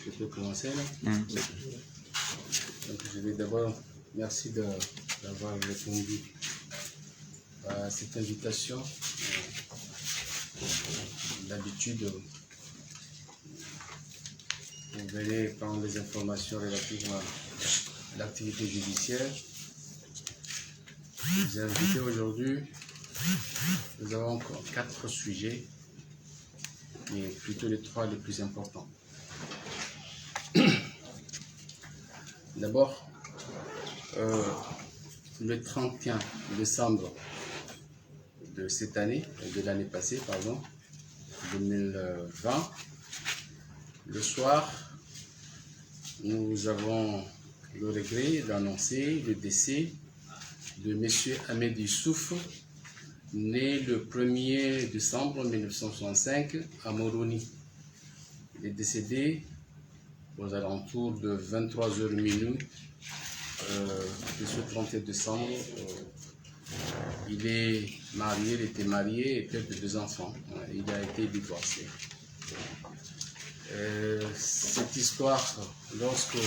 Je peux commencer là. Donc, je vais d'abord, merci d'avoir répondu à cette invitation. D'habitude, vous venez prendre des informations relatives à l'activité judiciaire. Je vous ai invité aujourd'hui. Nous avons encore 4 sujets, mais plutôt les 3 les plus importants. D'abord, le 31 décembre de cette année, de l'année passée, pardon, 2020, le soir, nous avons le regret d'annoncer le décès de M. Ahmed Youssouf, né le 1er décembre 1965 à Moroni. Il est décédé aux alentours de 23h minuit de ce 31 décembre. Il était marié et père de 2 enfants. Il a été divorcé. Cette histoire, lorsque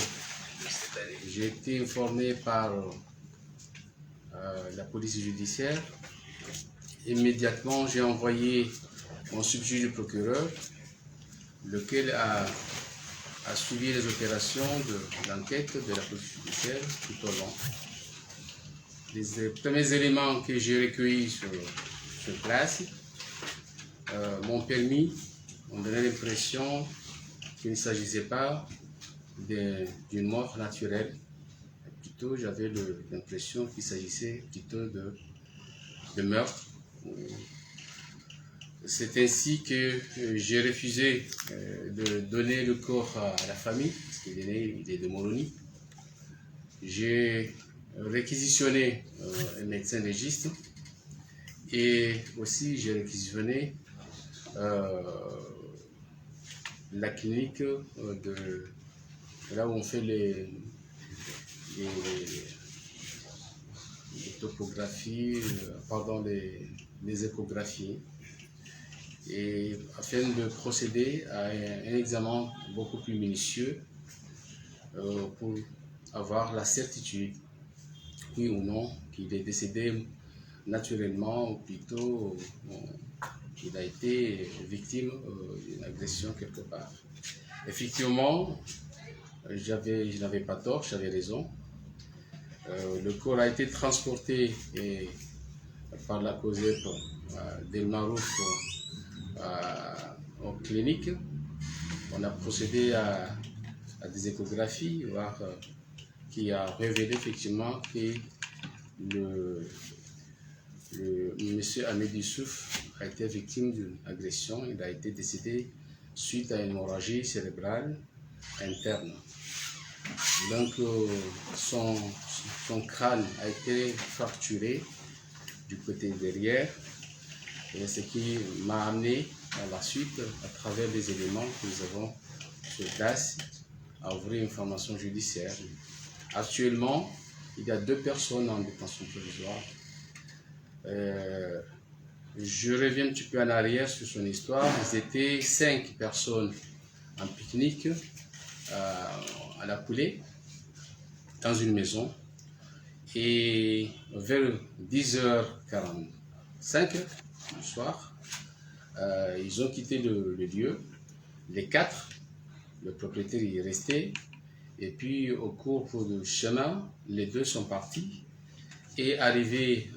j'ai été informé par la police judiciaire, immédiatement j'ai envoyé mon substitut du procureur, lequel a suivi les opérations de l'enquête de la police judiciaire tout au long. Les premiers éléments que j'ai recueillis sur place m'ont donné l'impression qu'il ne s'agissait pas d'une mort naturelle. Plutôt, j'avais l'impression qu'il s'agissait plutôt de meurtre. C'est ainsi que j'ai refusé de donner le corps à la famille, parce qu'il est de Moroni. J'ai réquisitionné un médecin légiste et aussi j'ai réquisitionné la clinique de là où on fait les topographies, les échographies, et afin de procéder à un examen beaucoup plus minutieux pour avoir la certitude, oui ou non, qu'il est décédé naturellement ou plutôt qu'il a été victime d'une agression quelque part. Effectivement, je n'avais pas tort, j'avais raison. Le corps a été transporté par la COSEP d'El Marouf aux cliniques. On a procédé à des échographies, qui a révélé effectivement que monsieur Ahmed Youssouf a été victime d'une agression. Il a été décédé suite à une hémorragie cérébrale interne. Donc son crâne a été fracturé du côté derrière, et ce qui m'a amené à la suite, à travers les éléments que nous avons sur place, à ouvrir une formation judiciaire. Actuellement, il y a 2 personnes en détention provisoire. Je reviens un petit peu en arrière sur son histoire. Ils étaient 5 personnes en pique-nique à la coulée, dans une maison, et vers 10h45 du soir, ils ont quitté le lieu. Les 4, le propriétaire y est resté, et puis au cours du chemin, les 2 sont partis, et arrivés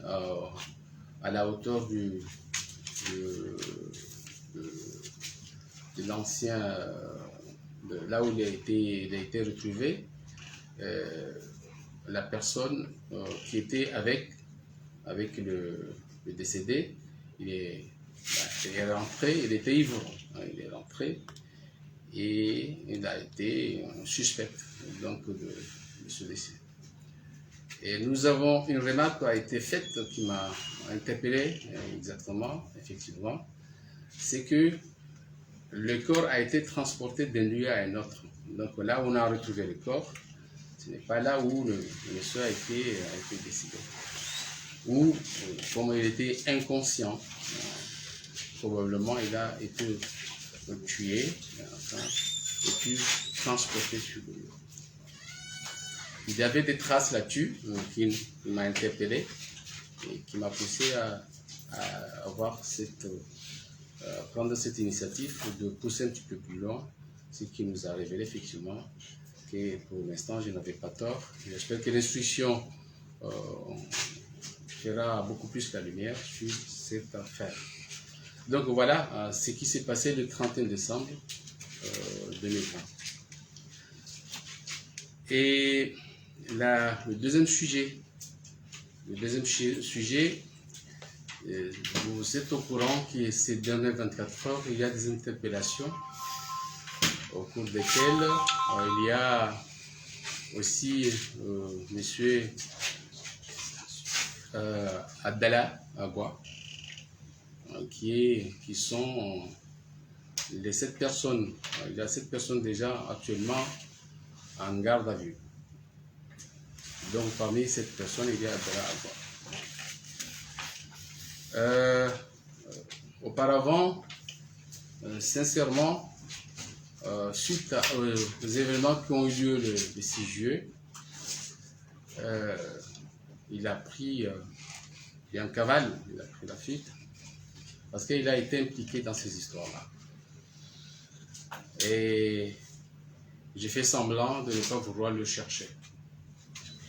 à la hauteur de l'ancien, là où il a été retrouvé, la personne qui était avec le décédé, il est rentré, il était ivre, il est rentré et il a été suspect donc de ce décès. Et nous avons une remarque qui a été faite qui m'a interpellé exactement, effectivement, c'est que le corps a été transporté d'un lieu à un autre. Donc là où on a retrouvé le corps, ce n'est pas là où le monsieur a été décédé. Ou comme il était inconscient, probablement il a été tué, et puis transporté sur le lieu. Il y avait des traces là-dessus qui m'a interpellé et qui m'a poussé à prendre cette initiative de pousser un petit peu plus loin, ce qui nous a révélé effectivement que pour l'instant je n'avais pas tort. J'espère que l'instruction fera beaucoup plus la lumière sur cette affaire. Donc voilà ce qui s'est passé le 31 décembre 2020. Et le deuxième sujet, vous êtes au courant que ces dernières 24 heures, il y a des interpellations au cours desquelles il y a aussi M. Abdallah Agua, qui sont les 7 personnes. Il y a 7 personnes déjà actuellement en garde à vue. Donc parmi ces personnes, il y a Abdallah Agua. Auparavant, sincèrement, suite aux événements qui ont eu lieu le 6 juillet, il a pris en cavale, il a pris la fuite, parce qu'il a été impliqué dans ces histoires-là. Et j'ai fait semblant de ne pas vouloir le chercher.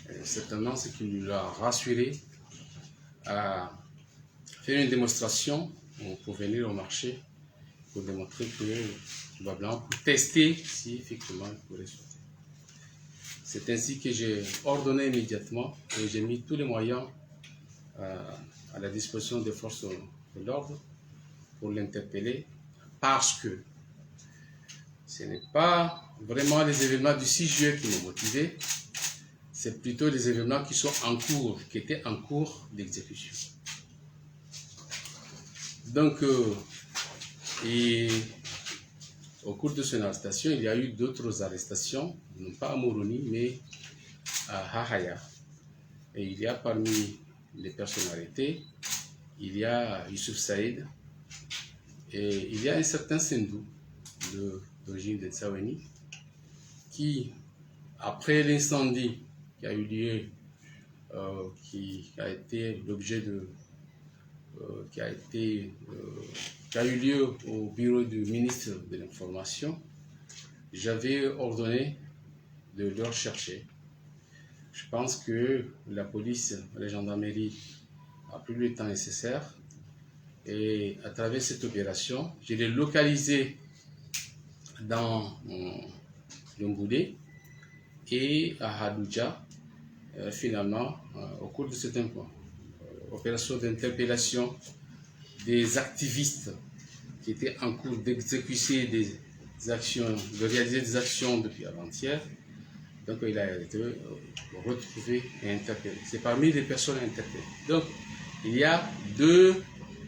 Et certainement, ce qui lui a rassuré à faire une démonstration pour venir au marché, pour démontrer que, probablement, pour tester si effectivement il pourrait sortir. C'est ainsi que j'ai ordonné immédiatement et j'ai mis tous les moyens à la disposition des forces de l'ordre pour l'interpeller, parce que ce n'est pas vraiment les événements du 6 juillet qui m'ont motivé, c'est plutôt les événements qui sont en cours, qui étaient en cours d'exécution. Donc, au cours de son arrestation, il y a eu d'autres arrestations, non pas à Moroni, mais à Hahaya. Et il y a parmi les personnes arrêtées, il y a Youssouf Saïd, et il y a un certain Sendou, d'origine de Tsaweni, qui, après l'incendie qui a eu lieu, qui a été l'objet de... qui a eu lieu au bureau du ministre de l'Information, j'avais ordonné de leur chercher. Je pense que la police, la gendarmerie a pris le temps nécessaire et à travers cette opération, je l'ai localisé dans Lomboudé et à Hadouja, finalement, au cours de cette opération d'interpellation des activistes qui étaient en cours d'exécuter des actions, de réaliser des actions depuis avant-hier. Donc il a été retrouvé et interpellé. C'est parmi les personnes interpellées. Donc il y a deux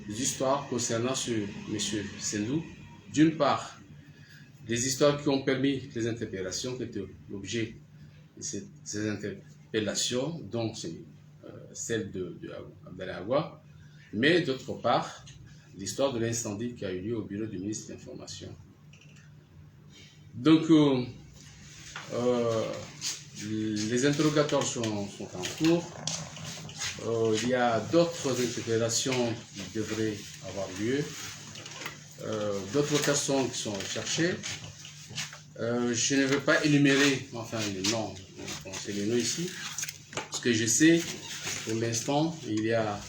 histoires concernant ce monsieur Sendou. D'une part, des histoires qui ont permis les interpellations, qui étaient l'objet de ces interpellations, donc celle de Abdallah Agua, mais d'autre part, l'histoire de l'incendie qui a eu lieu au bureau du ministre de l'Information. Donc, les interrogatoires sont en cours. Il y a d'autres interpellations qui devraient avoir lieu. D'autres personnes qui sont recherchées. Je ne veux pas énumérer les noms, c'est les noms ici. Ce que je sais, pour l'instant, il y a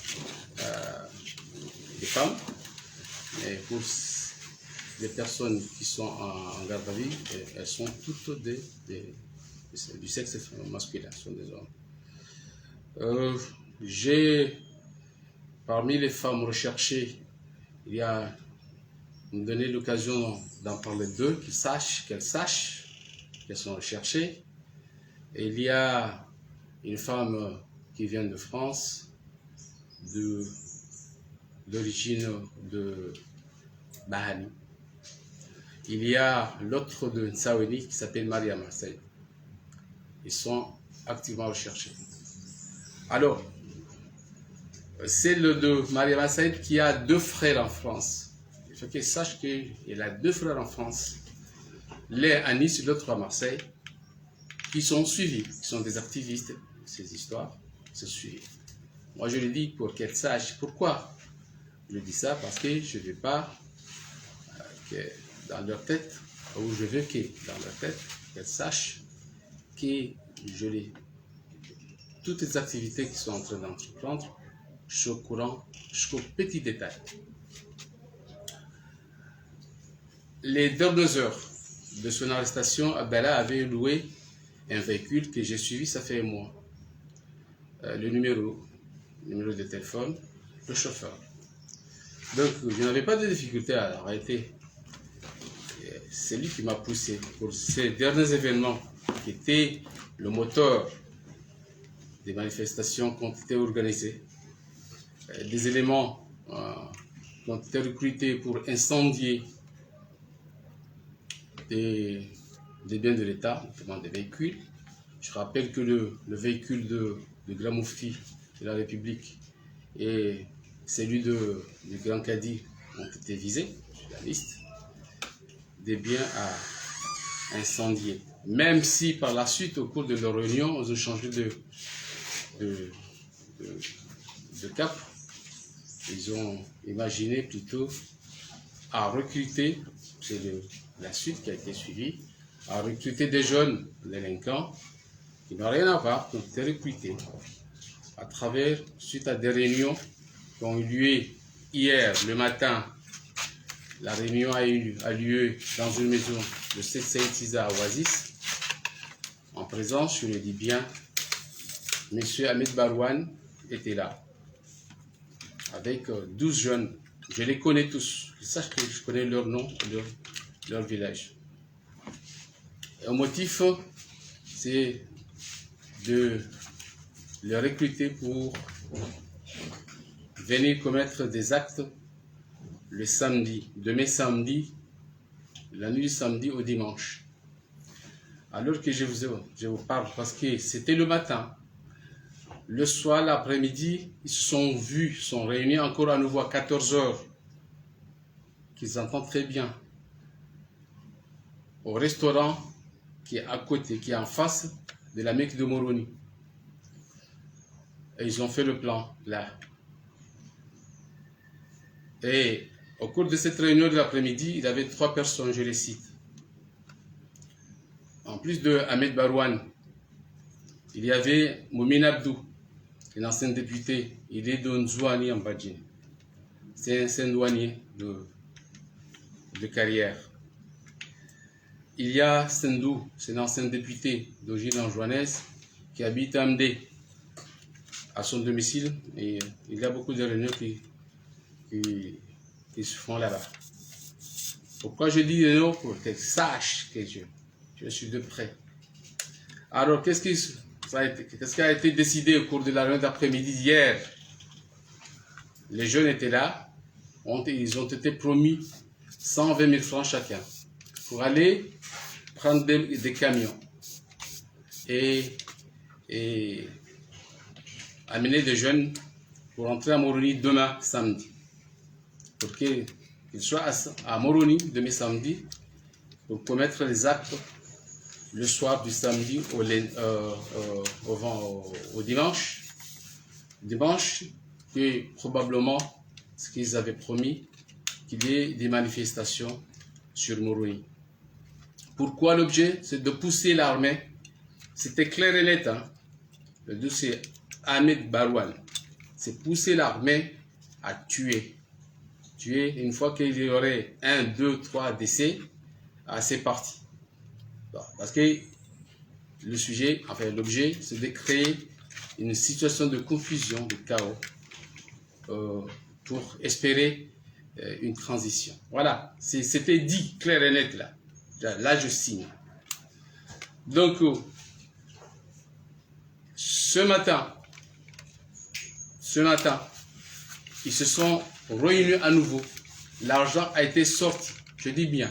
des femmes, mais pour les personnes qui sont en garde à vue, elles sont toutes du sexe masculin, ce sont des hommes. Parmi les femmes recherchées, il y a me donné l'occasion d'en parler d'eux, qu'elles sachent qu'elles sont recherchées. Et il y a une femme qui vient de France, d'origine de Bahani. Il y a l'autre de Tsaweni qui s'appelle Maria Marseille. Ils sont activement recherchés. Alors, celle de Maria Marseille qui a 2 frères en France. Il faut qu'elle sache qu'elle a 2 frères en France. l'un à Nice, l'autre à Marseille, qui sont suivis, qui sont des activistes, ces histoires, se suivent. Moi, je le dis pour qu'elles sachent pourquoi. Je dis ça parce que je ne veux pas que dans leur tête, ou je veux que dans leur tête, qu'elles sachent que toutes les activités qu'ils sont en train d'entreprendre, je suis au courant jusqu'au petit détail. Les dernières heures de son arrestation, Abdallah avait loué un véhicule que j'ai suivi, ça fait un mois. Le numéro de téléphone, le chauffeur. Donc, je n'avais pas de difficulté à arrêter. C'est lui qui m'a poussé pour ces derniers événements qui étaient le moteur des manifestations qui ont été organisées. Des éléments qui ont été recrutés pour incendier des biens de l'État, notamment des véhicules. Je rappelle que le véhicule de Grand Moufti de la République et celui du Grand Cadi ont été visés sur la liste des biens à incendier. Même si par la suite, au cours de leur réunion, ils ont changé de cap. Ils ont imaginé plutôt à recruter, c'est la suite qui a été suivie, à recruter des jeunes délinquants qui n'ont rien à voir, qui ont été recrutés à travers, suite à des réunions qui ont eu lieu hier, le matin. La réunion a lieu dans une maison de Saint Isa à Oasis, en présence, je le dis bien, M. Ahmed Barouane était là, avec 12 jeunes. Je les connais tous, je sache que je connais leur nom, leur village. Et le motif, c'est de les recruter pour venir commettre des actes le samedi, demain samedi, la nuit du samedi au dimanche. Alors que je vous parle, parce que c'était le matin, le soir, l'après-midi, ils se sont vus, sont réunis encore à nouveau à 14 h, qu'ils entendent très bien, au restaurant qui est à côté, qui est en face de la Mecque de Moroni. Et ils ont fait le plan là. Et au cours de cette réunion de l'après-midi, il y avait 3 personnes, je les cite. En plus de Ahmed Barouane, il y avait Moumine Abdou, un ancien député, il est de Nzouani en Badjine. C'est un douanier de carrière. Il y a Sendou, c'est un ancien député d'origine anjouanaise qui habite à Amdé, à son domicile, et il y a beaucoup de réunions qui se font là-bas. Pourquoi je dis non? Pour qu'elles sachent que je suis de près. Alors, qu'est-ce qui a été décidé au cours de la réunion d'après-midi hier? Les jeunes étaient là, ils ont été promis 120 000 francs chacun pour aller prendre des camions et amener des jeunes pour entrer à Moroni demain samedi. Pour qu'ils soient à Moroni demain samedi pour commettre les actes le soir du samedi au dimanche. Dimanche, et probablement ce qu'ils avaient promis, qu'il y ait des manifestations sur Moroni. Pourquoi l'objet? C'est de pousser l'armée. C'était clair et net. Hein? Le dossier Ahmed Barouane. C'est pousser l'armée à tuer. Tuer, une fois qu'il y aurait 1, 2, 3 décès, c'est parti. Parce que le sujet, enfin l'objet, c'est de créer une situation de confusion, de chaos, pour espérer une transition. Voilà, c'était dit clair et net là. Là, je signe. Donc, ce matin, ils se sont réunis à nouveau. L'argent a été sorti. Je dis bien,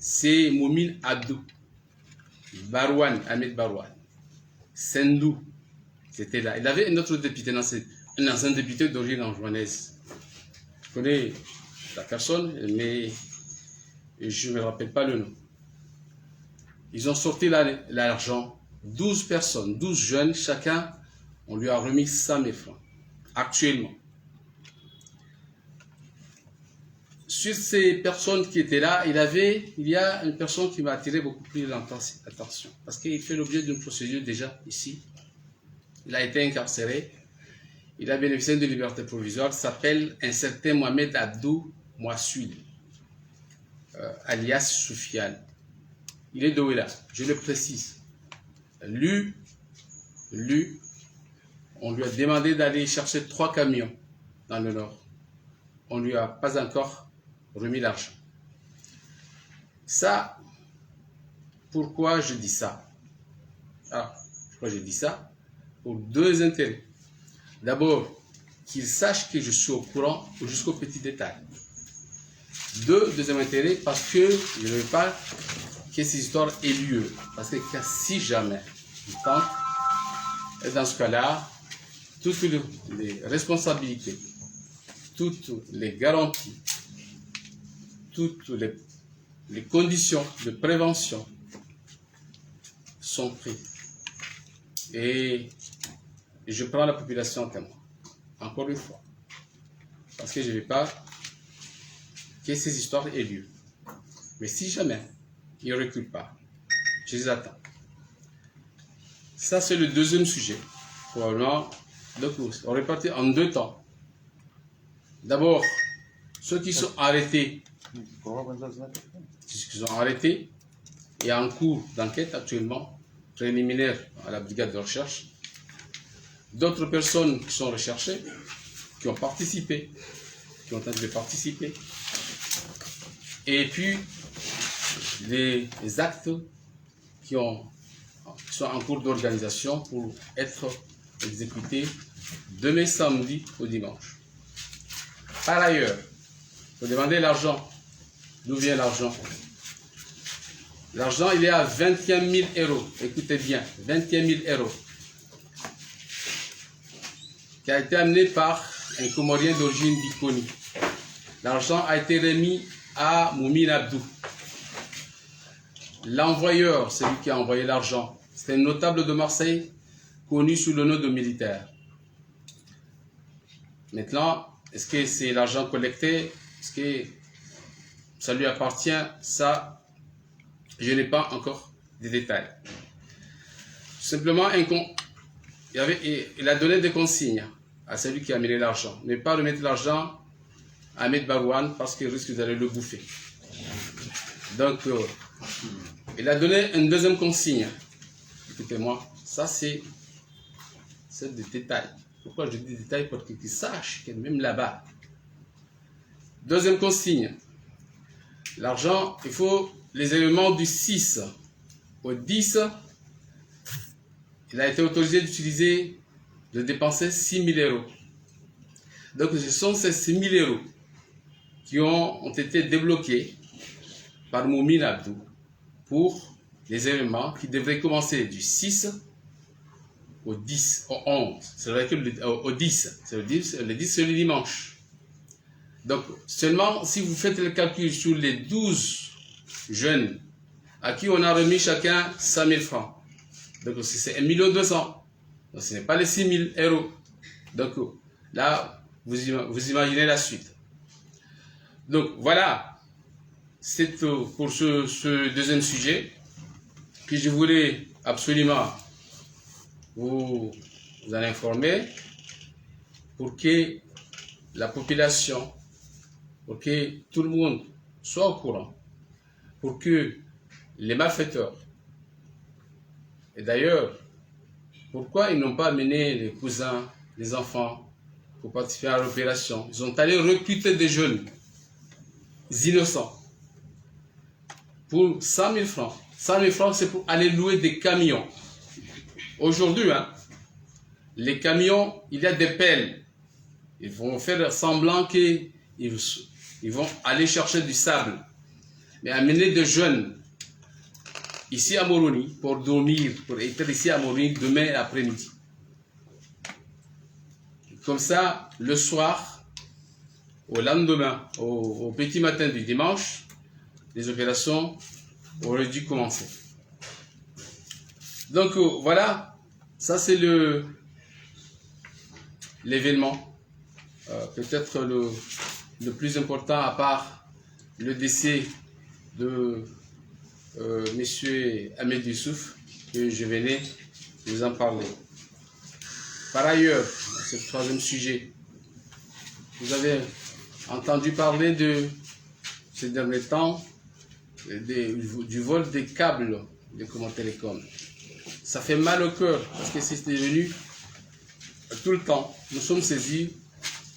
c'est Moumine Abdou, Barouane, Ahmed Barouane, Sendou, c'était là. Il avait un autre député, un ancien député d'origine anjouanaise. Je connais la personne, mais je ne me rappelle pas le nom. Ils ont sorti l'argent. 12 personnes, 12 jeunes, chacun, on lui a remis 100 000 francs, actuellement. Sur ces personnes qui étaient là, il y a une personne qui m'a attiré beaucoup plus l'attention, parce qu'il fait l'objet d'une procédure déjà ici. Il a été incarcéré, il a bénéficié de liberté provisoire, il s'appelle un certain Mohamed Abdou Mouassoul, alias Soufiane. Il est de Ouéla, je le précise. Lui, on lui a demandé d'aller chercher 3 camions dans le nord. On ne lui a pas encore remis l'argent. Ça, pourquoi je dis ça? Pourquoi je dis ça? Pour 2 intérêts. D'abord, qu'il sache que je suis au courant jusqu'au petit détail. Deuxième intérêt, parce que je ne veux pas que ces histoires aient lieu. Parce que si jamais il tente, et dans ce cas-là, toutes les responsabilités, toutes les garanties, toutes les conditions de prévention sont prises. Et je prends la population en témoin, encore une fois, parce que je ne veux pas que ces histoires aient lieu. Mais si jamais ils ne reculent pas, je les attends. Ça, c'est le deuxième sujet. Probablement, donc, on répartit en 2 temps. D'abord, ceux qui sont arrêtés, et en cours d'enquête actuellement, préliminaire à la brigade de recherche. D'autres personnes qui sont recherchées, qui ont participé, qui ont tenté de participer. Et puis, les actes qui sont en cours d'organisation pour être exécutés demain samedi au dimanche. Par ailleurs, vous demandez l'argent. D'où vient l'argent? L'argent, il est à 21 000 euros. Écoutez bien, 21 000 euros. Qui a été amené par un Comorien d'origine d'Ikoni. L'argent a été remis à Moumine Abdou. L'envoyeur, celui qui a envoyé l'argent, c'est un notable de Marseille, connu sous le nom de militaire. Maintenant, est-ce que c'est l'argent collecté? Est-ce que ça lui appartient? Ça, je n'ai pas encore des détails. Simplement, il a donné des consignes à celui qui a amené l'argent. Ne pas remettre l'argent à Ahmed Barouane parce qu'il risque d'aller le bouffer. Donc, il a donné une deuxième consigne. Écoutez-moi, ça c'est des détails. Pourquoi je dis des détails? Pour qu'ils sachent que même là-bas. Deuxième consigne. L'argent, il faut les éléments du 6 au 10. Il a été autorisé de dépenser 6 000 euros. Donc ce sont ces 6 000 euros qui ont été débloqués par Moumine Abdou pour les éléments qui devraient commencer du 6 au 10, au 11. C'est vrai que au 10, le 10 c'est le dimanche. Donc seulement si vous faites le calcul sur les 12 jeunes à qui on a remis chacun 5 000 francs. Donc c'est 1 200 000. Donc ce n'est pas les 6 000 euros. Donc là, vous imaginez la suite. Donc voilà, c'est pour ce deuxième sujet que je voulais absolument vous en informer pour que la population, pour que tout le monde soit au courant, pour que les malfaiteurs, et d'ailleurs, pourquoi ils n'ont pas amené les cousins, les enfants pour participer à l'opération? Ils ont allé recruter des jeunes innocents pour 100 000 francs. 100 000 francs, c'est pour aller louer des camions. Aujourd'hui, les camions, il y a des pelles. Ils vont faire semblant qu'ils vont aller chercher du sable. Mais amener des jeunes ici à Moroni pour dormir, pour être ici à Moroni demain après-midi. Comme ça, le soir, au lendemain, au petit matin du dimanche, les opérations auraient dû commencer. Donc voilà, ça c'est l'événement, peut-être le plus important à part le décès de Monsieur Ahmed Youssouf, que je venais vous en parler. Par ailleurs, c'est le troisième sujet, vous avez entendu parler de ces derniers temps du vol des câbles de Comores Telecom. Ça fait mal au cœur parce que c'est devenu tout le temps. Nous sommes saisis.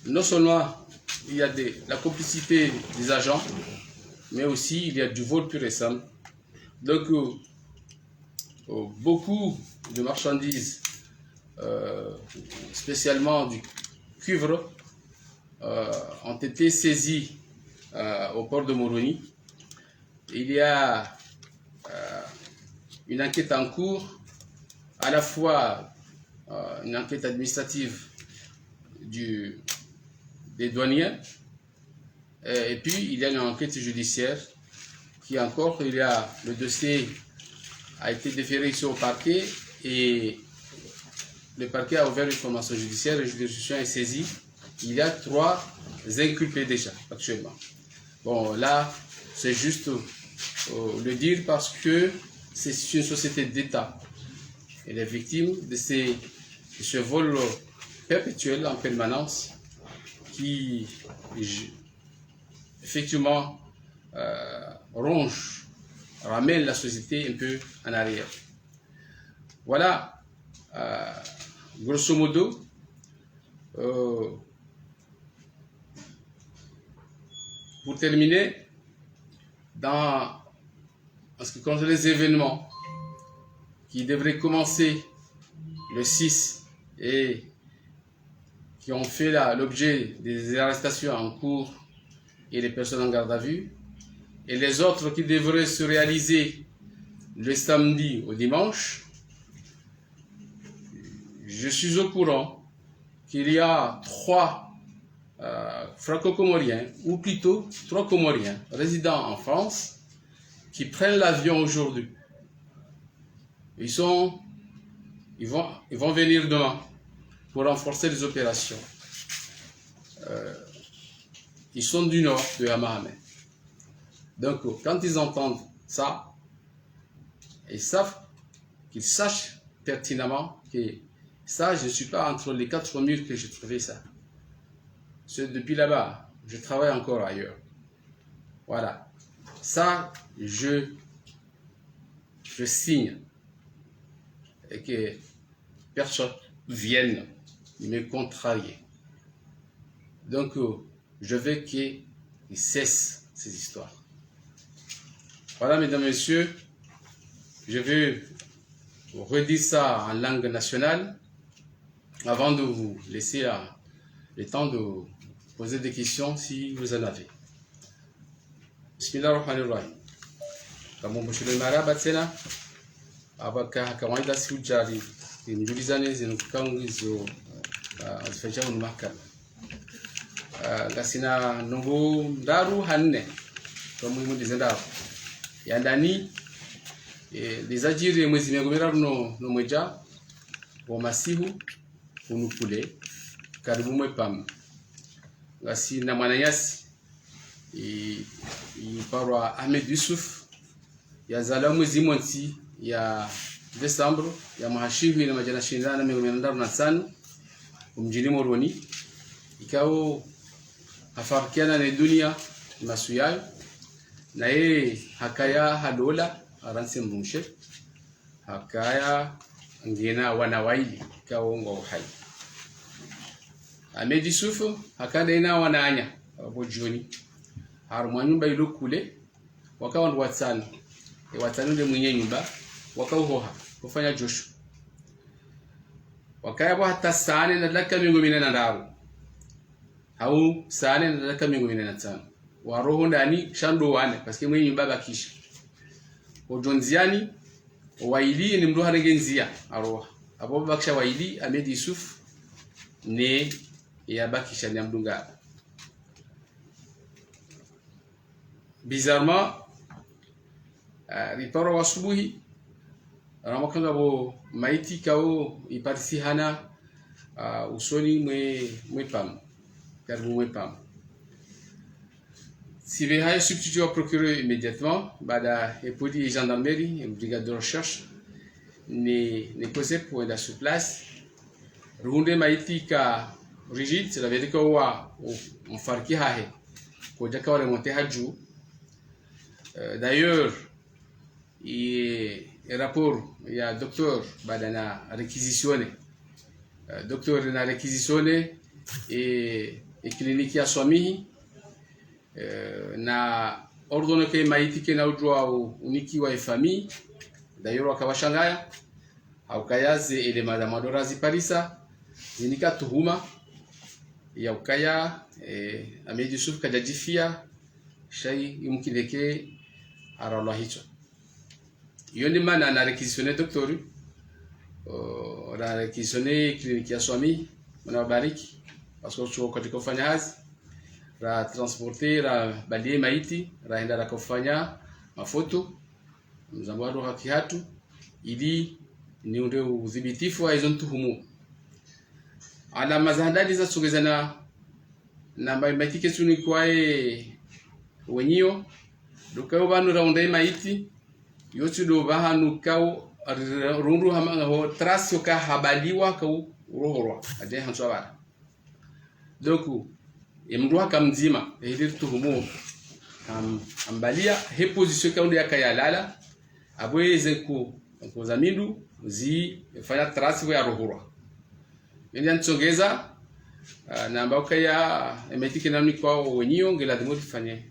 Non seulement il y a la complicité des agents, mais aussi il y a du vol pur et simple. Donc beaucoup de marchandises, spécialement du cuivre, ont été saisies au port de Moroni. Il y a une enquête en cours, à la fois une enquête administrative des douaniers, et puis il y a une enquête judiciaire qui encore, le dossier a été déféré ici au parquet et le parquet a ouvert une formation judiciaire, la juridiction est saisie. Il y a 3 inculpés déjà actuellement. Bon, là, c'est juste le dire parce que c'est une société d'État. Et les victimes de ce vol perpétuel en permanence qui, effectivement, ramène la société un peu en arrière. Voilà, grosso modo, pour terminer, en ce qui concerne les événements qui devraient commencer le 6 et qui ont fait l'objet des arrestations en cours et les personnes en garde à vue, et les autres qui devraient se réaliser le samedi au dimanche, je suis au courant qu'il y a 3 franco-comoriens, ou plutôt 3 comoriens résidant en France, qui prennent l'avion aujourd'hui. Ils vont venir demain pour renforcer les opérations. Ils sont du nord de Hamahamé. Donc, quand ils entendent ça, ils sachent pertinemment que ça, je ne suis pas entre les 4 murs que j'ai trouvé ça. C'est depuis là-bas, je travaille encore ailleurs. Voilà. Ça, je signe. Et que personne vienne me contrarier. Donc, je veux qu'ils cessent ces histoires. Voilà, mesdames et messieurs, je vais vous redire ça en langue nationale avant de vous laisser le temps de poser des questions si vous en avez. Bismillahirrahmanirrahim. Kama mshule maraba tena abaka kawaida si ujali mjulizane zinukangizo azifanya mahakama gasina nungu ndaru hanne kama mu dizenda ya ndani lizajiri mwezi megomera no mweja wa masihu unukule karibu mwepam gasina mwananyasi iparwa Ahmed Youssouf ya zala mwezi monti ya Desembre ya mahashihu na majana shindana na sana mjini Moroni ikao afarikiana na dunia masuyayo na hakaya hadola aranse mrumshe hakaya ngena wanawaili ikao ngo hai Ahmed Youssouf hakada ina wananya bojoni harumwa nyumba ilokule wakawa ndo watano ndio mwenye nyumba wakauhoha kufanya joshu wakaya hata sane na laka 16 au sane na laka 15 waroho ndani shando wane paske mwenye nyumba bakisha ojonziani waili ni mdo harengenzia aroha abo bakisha waili Ahmed Youssouf ne ya bakisha ni mdunga bizarrement riparo asubuhi ramakanga bo maiti kao iparisi hana usoni mwe pam karibu mwe pam. Sibe haya substitué au procureur immédiatement, bada et police et gendarmerie, et brigade de recherche, ne causé pour être sur place. Runde maiti ka rigide, c'est la vérité que on farki hahe, qu'on dit qu'on remonte haju. D'ailleurs, il rapport, il y a docteur badana réquisitionné, docteur na réquisitionné et clinique ya swamihi. Na ordone ke maiti ke na ujua uniki wa famille d'ailleurs wakawashangaya aukayaze ile madama dorazi parisa zinika tuhuma ya ukaya Ahmed Yusuf kadajifia shay imkileke arala hicho yoni mana na réquisitionné docteur ra réquisitionné clinique ya swami mwana bariki parce que chuo katika kufanya hazi ra transporter ra balie maiti ra enda ra kufanya mafoto mzambado haki hatu ili ni ule udhibitifu wa hizo tuhumu ana mazandadi za sogezana na maiti kesuni kwae wenyio dokao banu raundai maiti yote do bahanu kao rundu hama ho trace ka habaliwa ka rohorwa ade hanso bana donc imdua kamzima ile tuhumu ambalia he position kaundi yakayalala abweze ku zamindu zi fanya trace ya rohorwa ndio nsongeza na ambao kaya emetike namni kwa wenyio ngela demo fanye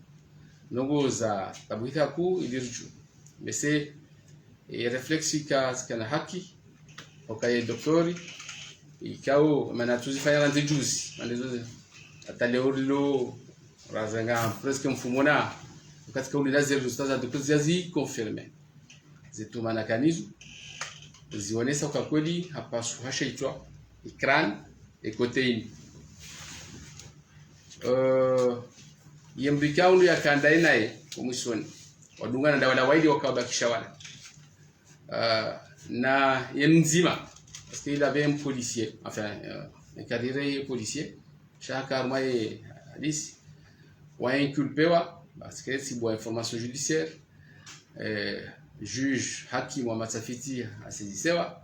nongo za tabwita ku idirju mese reflexika sikana haki okaye doktori ikao manatuzi fanya ranze juzi mandezo ataleorilo razanga presque mfumona katika ulila zero staza de kuziazi confirmer zetu manakanizu zionesa kwa kweli hapa suhasha itwa ikran ekoteini yembika ulu ya kandai nae komisoni wadungana na wala waidi wakabakisha wala na yenzima parce qu'il avait un policier enfin un carrière policier chaka moye hadisi wa inculpewa parce que si bon information judiciaire juge hakim wa matafiti asizisewa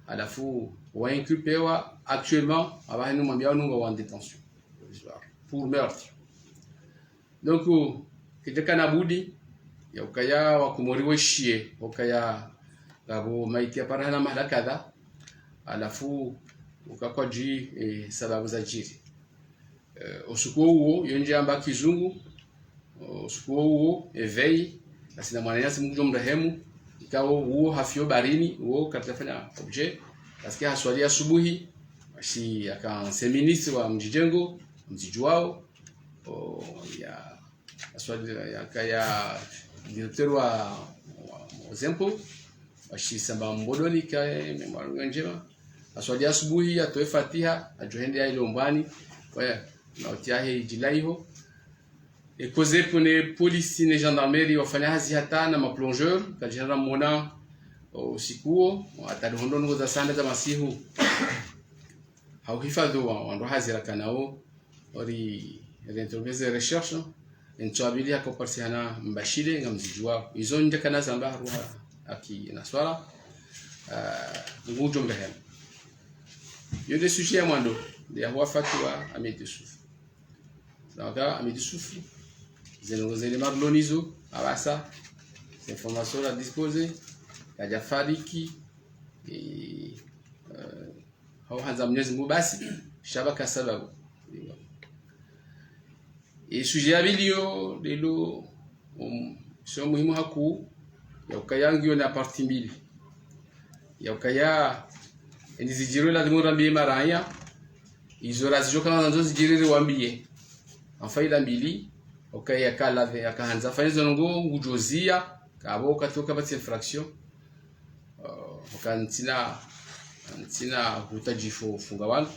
alafu wa inculpewa actuellement abahinu mwambia nunga wa détention pour meurtre. Donc kitaka na budi ya ukaya wa kumoriwe shie ukaya gabo maiti ya parana mahla kadha alafu ukakwa ji sababu za jiri usukuo huo yonje amba kizungu usukuo huo evei asina mwananyasi mkujo mrehemu ikawo huo hafio barini huo katafanya objet parce que haswali asubuhi shi akanseminisi wa mjijengo mzijuao ya aswali ya kaya directeur wa zempo shi samba mbodoni kae memwaru njema aswali asubuhi atoe fatiha ajohende ya ilombani na utiahe jilaiho et causé pour les policiers et gendarmerie wafanya hazi hata na maplongeur kajana mona usikuo atalihondo ngo za sanda za masihu hauhifadhi wando hazira kanao ori l'intervention recherche ntwabili akoparsiana mbashile ngamzijua izo nje kana zamba ruha aki naswala ngujo mbehem yode sujet ya mwando ya huwa fatwa Ahmed Yusuf donc Ahmed Yusuf zeno éléments lonizo abasa information à disposer kaja fariki hao hanza Mwenyezi Mungu basi shabaka sababu sujet ya bilio lelo sio muhimu haku ya ukayangio na parti mbili ya ukaya ndizijiro la dimurambie maraya izo razijoka nanzo zijirire wambie afaida mbili ukaya kala ya kaanza faizo ngo ngujozia kabo katoka bati infraction ukantina hutajifo funga wanu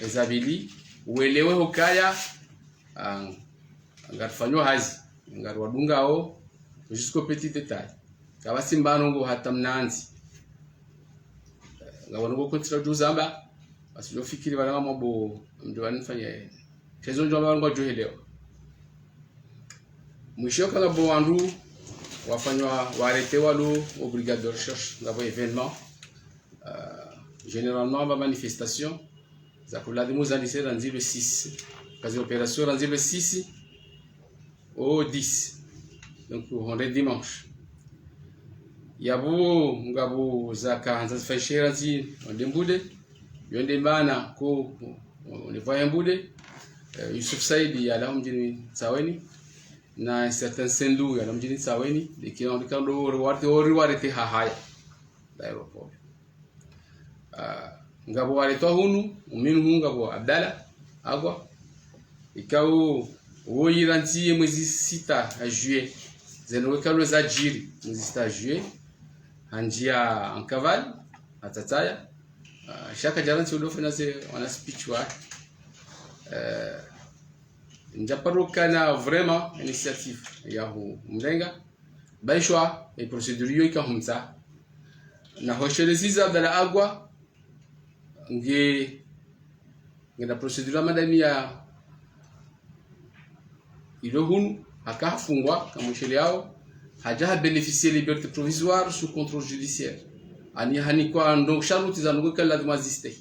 ezabili uelewe hokaya ngarfanywa hazi ngarwadungao jusqu'au petit détail kawa simbano ngo hata mnanzi ngabona ngo kontira juzamba asilo fikiri bana mambo mdo anifanya chezo ndio ngo johelewa mwisho kanga bo wandu wafanywa waretewa lo au brigade de recherche ngabo événement généralement ma manifestation za kula de mozalise ranzi le 6 kazi opération ranzi le 6 au 10 donc on est dimanche yabo ngabo za kanza fashira zi ndembude yonde bana ko on le voit mbude Yusuf Saidi ya la mjini Saweni na certain sendu ya la mjini Saweni likio ndikando rewarte hahaya aeroport ngabo wale to hunu uminu ngabo Abdalla agwa ikao woyiranti mwezi 6 juillet zeno kalo za jiri mwezi 6 juillet anjia en cavale atataya chaque jaranti udofanya se wana speech wa njaparokana vraiment initiative ya mlenga baishwa e procedure yo ikahumza na hosheleza Abdalla agwa ngena procedure madani ya ilohunu akafungwa kama shele yao haja bénéficier liberté provisoire sous contrôle judiciaire ani hani kwa ndo sharuti za ngo kala maziste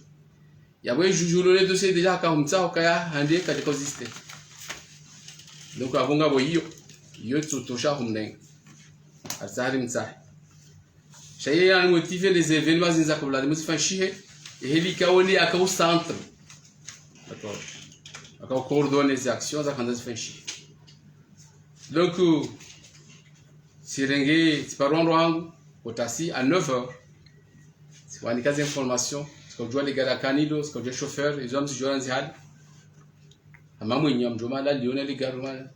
yabwe jujuro le dossier déjà akahumza okaya hande katika ziste donc abonga bo yo tutosha humnenga azari mtsa shaye yani motiver les événements zinza kubla de musifashihe eheli kaoni akau centre d'accord akau coordonner les actions za kanza zifashi donc sirenge tiparondo wangu otasi à 9h siwandika za information sikojua les gars kanido sikojua chauffeur ils ont toujours un zihad amamu nyamjoma la liona les gars roma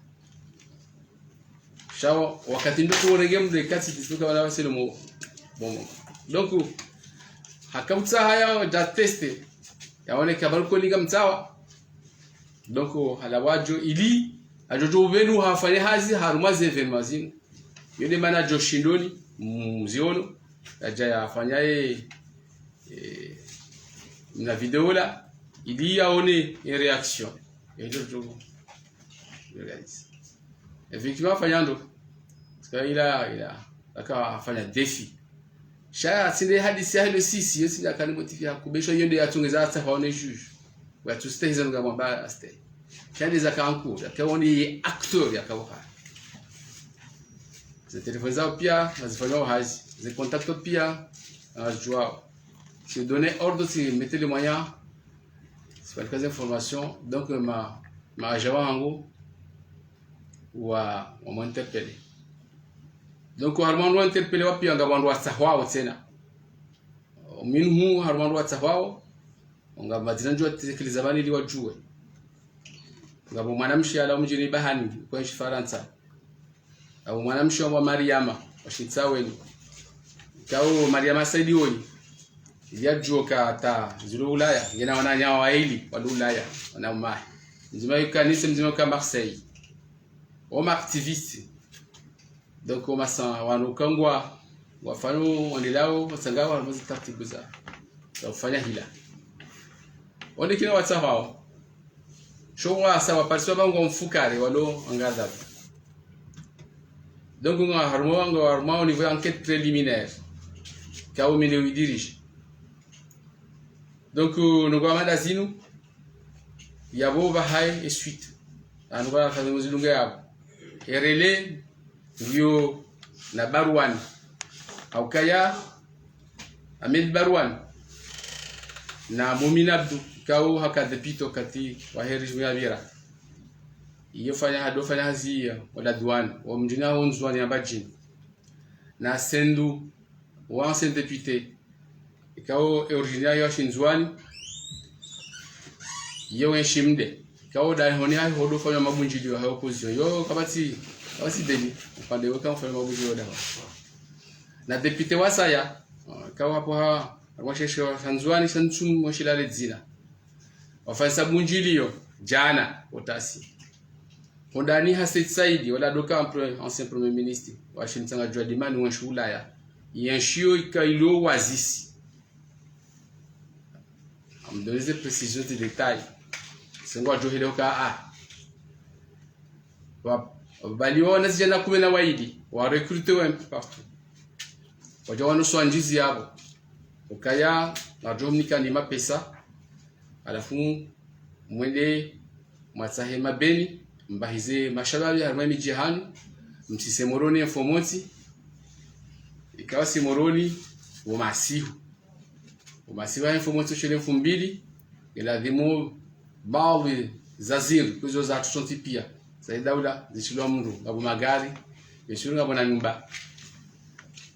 shawo wakati ndo kurege mde kati disuka wala c'est le mot bon donc hakamtsa haya da teste yaone kabal ko liga mtawa donc halawajo ili ajojo venu hafanye hazi haruma ze evenements yone manager shindoni mziono aja yafanyaye na video la ili yaone une réaction et jojo regarde effectivement fanyando parce qu'il a akafanya défi sha sinde hadisi ya le 6 yesi yakani motifia kubesha yende yatungeza hata haone juge wa tusteheza ngamba aste kandi zakanku akaoni acteur yakawa ze telefoniza pia azifanya hazi ze contacto pia ajua je donnais ordre si mettez les moyens c'est pas les informations donc ma agent wangu wa m'interpeller donc harmando interpeller wapi ngabando wasahwao tena minhu harmando wasahwao ngabadina njoo tekeleza bani ili wajue ngabo mwanamshi ala mjini bahani kwa nchi Faransa au mwanamshi wa Mariama washitsaweni kao Mariama Saidi woni yajoka ata zulu Ulaya ngena wananya waili wa Ulaya wana mai nzima yukanisa mzima ka Marseille o activiste donc on masa wanukangwa wafano wanilao wasangawa wazitatibu za kufanya hila wale kina watsahao shongwa sawa parso bango mfukare walo angaza donc on a harmo au niveau enquête préliminaire kao mine dirige donc nous va mandazinu yabo bahai et suite anwa kazo zilunga yabo erele ndio na Barwan au kaya Ahmed Barwan na Mumina Abdu kao haka depito kati wa herish miyavira iyo fanya hazia wala douane wa mjina honzwani ambajini na sendu wa ancien député kao originaire ya Shinzwani yo enshimde kao dai honi hai hodo fanya mabunjilio ha opposition yo kabati deni upande weka fanya mabunjilio dawa na député wa saya kao hapo ha mwasheshe wa Shinzwani santsum mwashilale dzina wafanya sabunjilio jana otasi Hondani Hassan Saidi wala doka ancien premier ministre wa Shintsanga jua dimani wa shulaya yanshio ikailo wazisi. Me donner des précisions de détails. C'est quoi je vais baliona zijana kumena waidi wa recruiter un peu partout. Wajawano soanjizi yabo. Ukaya na jomnika ni mapesa. Alafu mwende matsahe mabeni mbahize mashababi harma mijihanu msise moroni informoti ikawa si moroni wa masihu umasiwa informoti shule 2000 iladhimu baadhi zazir kuzo za tusonti pia saidaula zishilwa mru ngabu magari yeshuru ngabu na nyumba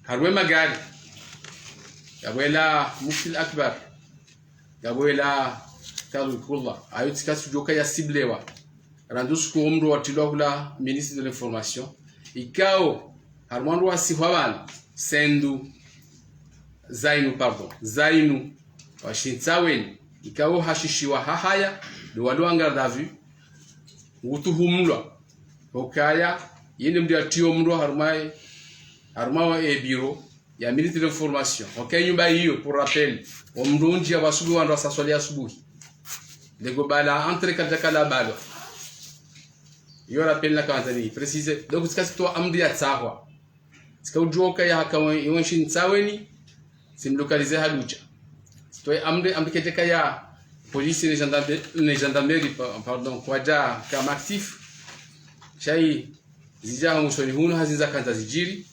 harwe magari yabwela mufti akbar yabwela kalu kulla ayutika sujoka ya siblewa randus ko umru watilwa kula ministre de l'information ikao harmandu wasihwabana sendu zainu washintsaweni ikao hashishiwa hahaya do walwanga davu utuhumlwa okaya yene mdia tio mro harma e bureau ya ministre de l'information okay nyumba hiyo pour rappel omrunji abasubu wandu asaswali asubuhi lego bala entre kala balo yo rappel na kantani préciser donc c'est to amri ya tsahwa ska ujoka ya hakawa yonshin tsaweni simlocaliser halucha to amri keteka ya police les gendarmerie pardon kwaja kama actif shai zija musoni huno haziza kanta zijiri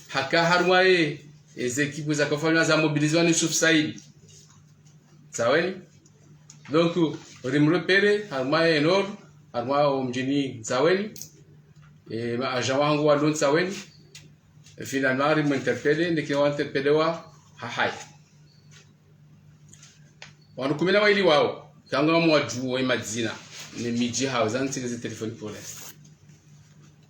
haka harwaye ezekipu za kufanya za mobilisation subside saweni donc rimrepere harwaye nord harwa mjini saweni agent wangu wa don saweni finalement riminterpele ndikiwa interpelewa hahai wanukumena waili wao kanga mwaju wa madzina ni miji hao zantikize telefoni pour l'instant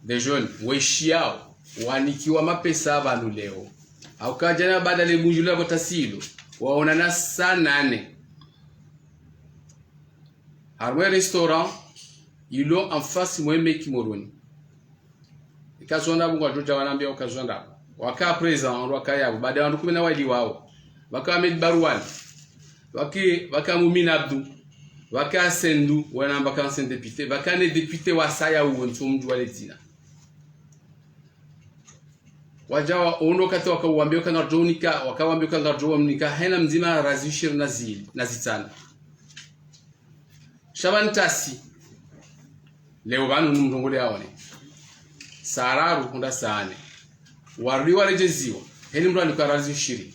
des jeunes waishiao wanikiwa mapesa abantu leo au kajana badale bunjula botasilo waonana saa 8 harwe restaurant ilo en face mweme kimoroni ikazonda bunga joja wanambia ukazonda waka present wakaya baada ya 10 waili wao waka Ahmed Barwan waka Mumina Abdou waka Sendu wana ancien député waka ne député wa saya uontumjwa letina wajawa ono kati wakawambia kana jonika wakawambia kana jonika hena mzima razishir nazitana shabantasi leo banu mndongole aone sararu kunda sane warri walejeziwa heni mtu alikuwa razishiri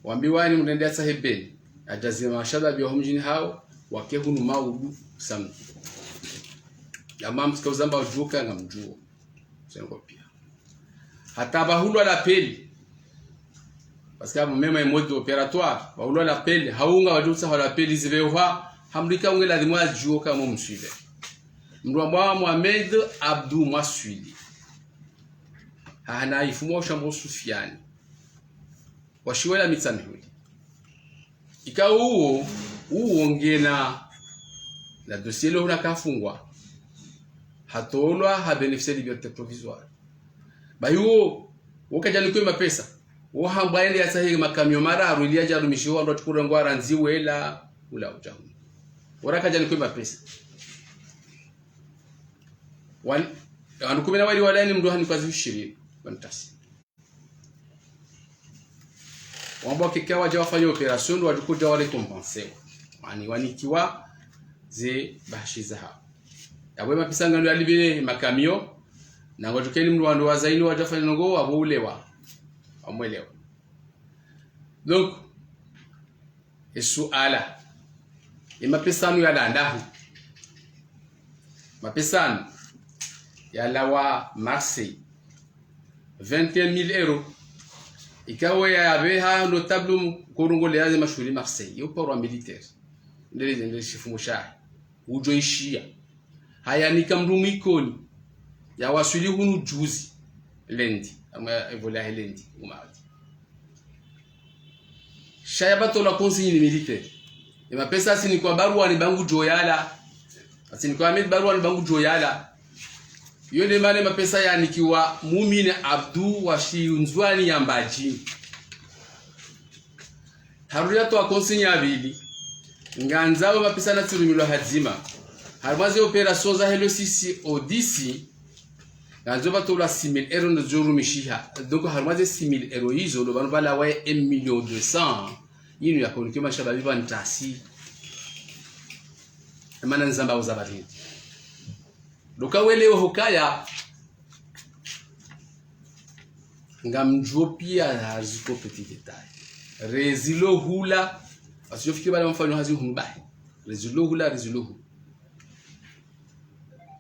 wambiwa ni mndendea sahebeni ajazima mashababi wa mjini hao wakehunu maudu samu yamam sikuzamba ujuka ngamjuo sengo pia hata bahulwa la peli parce que même un mode opératoire bahulwa la peli haunga wajusa hala peli zivewa hamrika ungela dimwa juo kama mswile mrwa Mohamed Abdou Maswili hana ifumo shambo Sufiani washiwela mitsanhuli ikao uongena la dossier lo nakafungwa hatolwa ha bénéficier liberté provisoire bayo wakajani kwa mapesa wahamba ile ya sahihi makamyo mararu ili aja rumishiwa ndo tukura ngwara nziwela ula ujahu warakajani kwa mapesa anukumena wali walani mdohani kwa 20 fantasi wamba kikawa jawa fanya operation ndo wajukuja wale compenser wanikiwa ze bashiza hao yabwe mapesa ngalo alibile makamyo na ngojukeni mndu wandu wazaini wajafanya ngo abulewa amwelewa donc esuala mapesa ya landahu mapesa ya lawa Marseille 21000 euros ikawa ya beha notable korongole ya mashuri Marseille yo pour militaire ndele chifu musha ujoishia haya nikamrumu ikoni ya wasuli hunu juzi lendi ama evola lendi umati shaya bato la consigne militaire mapesa sini kwa barua ni bangu joyala basi ni kwa Ahmed Barwan bangu joyala yone mane mapesa yanikiwa Mumine Abdu wa Shiunzwani ya Mbaji haruya to akonsinya abili nganzawe mapesa na turumilo hazima harmaze operation za Hello Sisi Odisi nganzoba to la 6000 € ndo jorumishiha donc harmaze 6000 € hizo ndo banu bala wa 1,200,000 yinu yakonike mashababi bantasi amana nzamba uzabati doka welewe hokaya ngamjua pia haziko petit détail rezilo hula asiyofikiri bale mfano hazi humbai rezilo hula rezilo hu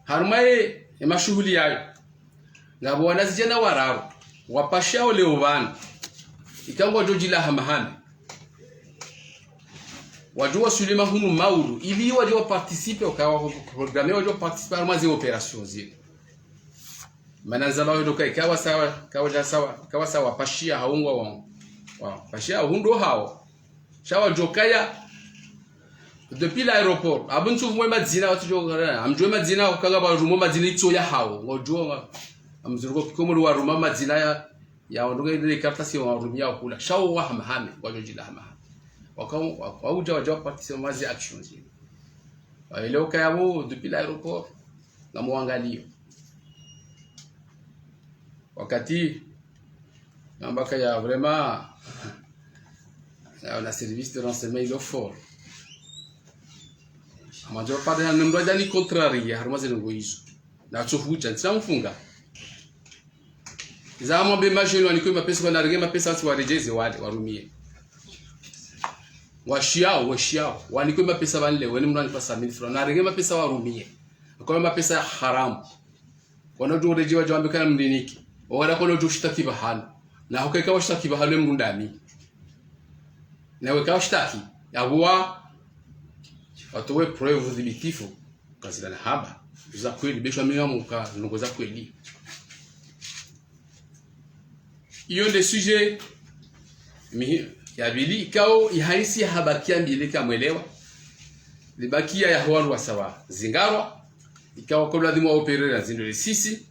harumaye emashuhuli yayo ngabo wanazijana wararo wapashao leo bana ikangwa jojila hamahame wajua sulima hunu maulu ili wajua participer ukawa programme wajua participer armazi opération zile manazama wedoka ikawa sawa pashia haungwa wa pashia hundo hao shawa jokaya depuis l'aéroport abuntu mwe madzina watu jokana amjwe madzina ukaga ba rumo madzina itso ya hao ngojua amzuruko kikomo wa ruma madzina ya ondoka ile karta si wa rumia kula shawa wa hamahame wajojila hamahame wakauja wajua participer mazi actions zile leo kayabo depuis l'aéroport na muangalio wakati nambaka ya vraiment na service de renseignement il fort amajo pada namba dani contrary harmaze ngo hizo na chofucha tsamfunga zamo be machine waniko mapesa na rege mapesa watu warejeze wale warumie washiao waniko mapesa banle wani mrani pesa 1000 francs na rege mapesa warumie kwa mapesa haramu wanajo rejewa jambe kana mdiniki wala kono joshitaki bahano na hokeka washtaki bahano mundani na weka washtaki yabuwa watowe preuve dhibitifu kazila na haba za kweli besho muka nongoza kweli iyo nde sujet ya bili ikao ihaisi habakia mbili kamwelewa libakia ya hwaru wa sawa zingarwa ikao kwa lazima operera zindo sisi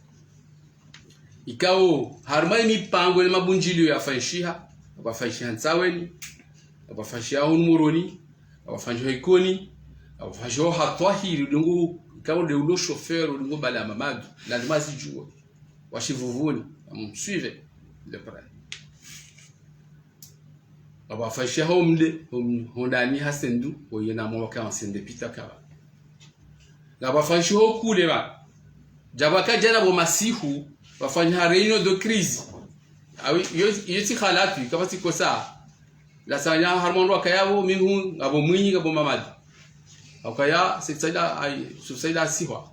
ikao harmai mipango na mabunjilio ya faishiha abafaishiha nsaweni abafashia unmuroni abafashia ikoni abafashia hatwahiri dungu ikao de ulo chauffeur dungu bala mamadu lazima zijue washivuvuni amsuive le près abafashia homle hondani hasendu oyena mwaka nsende pitaka abafashia kule ba jabaka jana bo masihu wafanya réunion de crise awi yoti khalatu kama siko saa la sanya harmondo akayabo minhu abo mwinyi abo mamadi akaya sitsaida ay subsaida siwa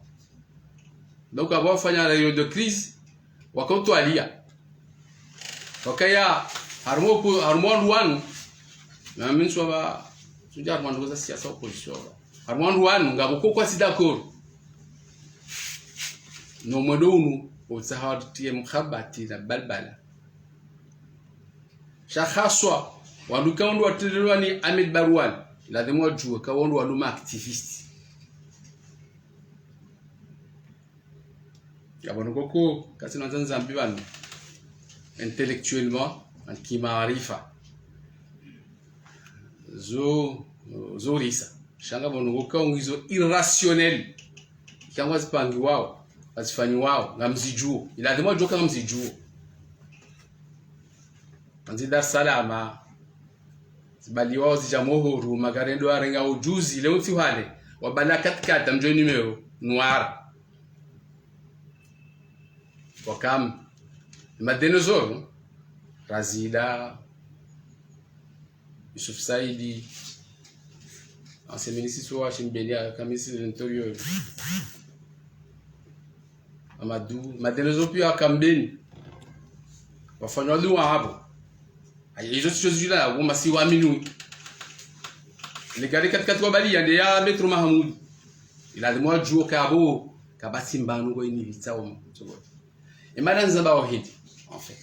donc abo wafanya réunion de crise wakoto alia akaya harmondo wanu na minso ba tuja harmondo za siasa opposition harmondo wanu ngabo kwa si d'accord no modonu utsahawatiye mkhabati na balbala shakhaswa wadukaundu watilwa ni Ahmed Barwan lazima wajue kaundu waluma activist yabono koko kasi nanzanza mbibano intellectuellement kimaarifa zo risa shanga bono koko ngizo irrationnel kangwa zipangi wao asifanyi wao na mzijuo lazima joka na mzijuo anzi Dar Salama zibali wao zijamohuru magarendo arenga ujuzi leo tiwale wabala katikata mjo numero noir wakam madenozo Razida Yusuf Saidi ancien ministre wa Shimbelia kamisi de l'intérieur Amadou madenozo pia kambeni wafanya luwa hapo hizo sio wama si waamini le gari katikati wa bali yande ya Metro Mahamud lazima wajue kabo kabasi mbanu ngo ini vitao mtogo imana nzamba wahidi en fait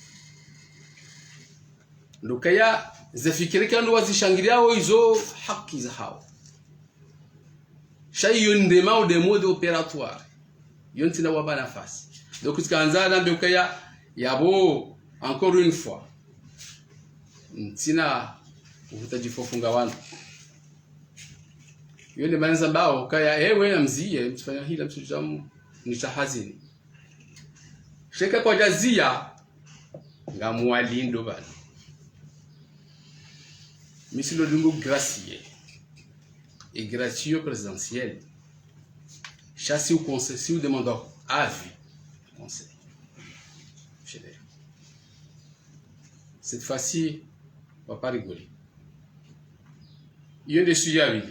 ndokaya zafikiri kando wazishangilia hizo haki za hao Chaque une demande de mode opératoire. Yon tina waba nafasi. Donc tukaanza na mbekaya yabo encore une fois. Tina utajifofunga wana. Yule manza bao kaya wewe mzie mfanya hila msujamu ni tahazini. Sheka kwa jazia ngamwalindo bana. Monsieur le Lungo gracier et gratuit présidentiel. Chassez au conseil, si vous demandez avis, conseil. Cette fois-ci, on ne va pas rigoler. Il y a des sujets à vivre.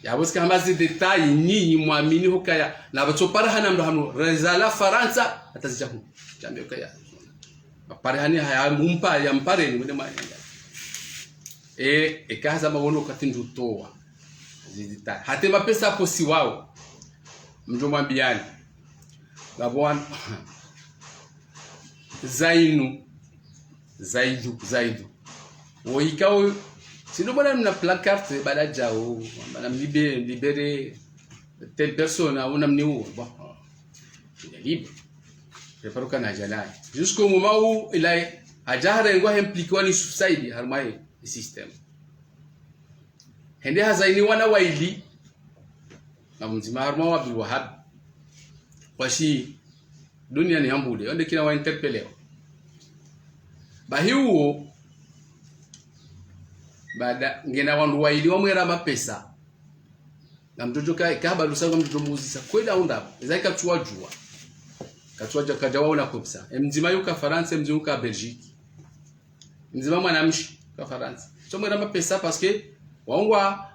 Il y a des détails, ni muamini hukaya. Na batopara hana mdohamu. Rezala Faransa, atazijahu. Jambi hukaya. Pare hani haya mumpa ya mpare ni mwene maya. Kaza mawono katindu toa. Zidita. Hate mapesa hapo si wao. Mjomba mbiani. Gabwan. Zaidu. Woikao. Sinon bana mna placarte bala jao. Bana libérer telle personne ou namni ou. Bon. Il est libre. Prépare kana jalai. Jusqu'au moment où il a ajahara ngo impliqué ni suicide harmai system. Hende hazaini wana waili na mzima harma wa Abdul Wahab washi dunia ni hambude onde kina wa interpelleo bahiwo baada ngena wandu waili wa mwera mapesa na mtoto kaba lusanga mtoto muzisa kwenda unda zaika tuwajua katwaja kajawa una kopsa mzima yuka France mzima yuka Belgique mzima mwanamshi kwa France so mwera mapesa parce que wangwa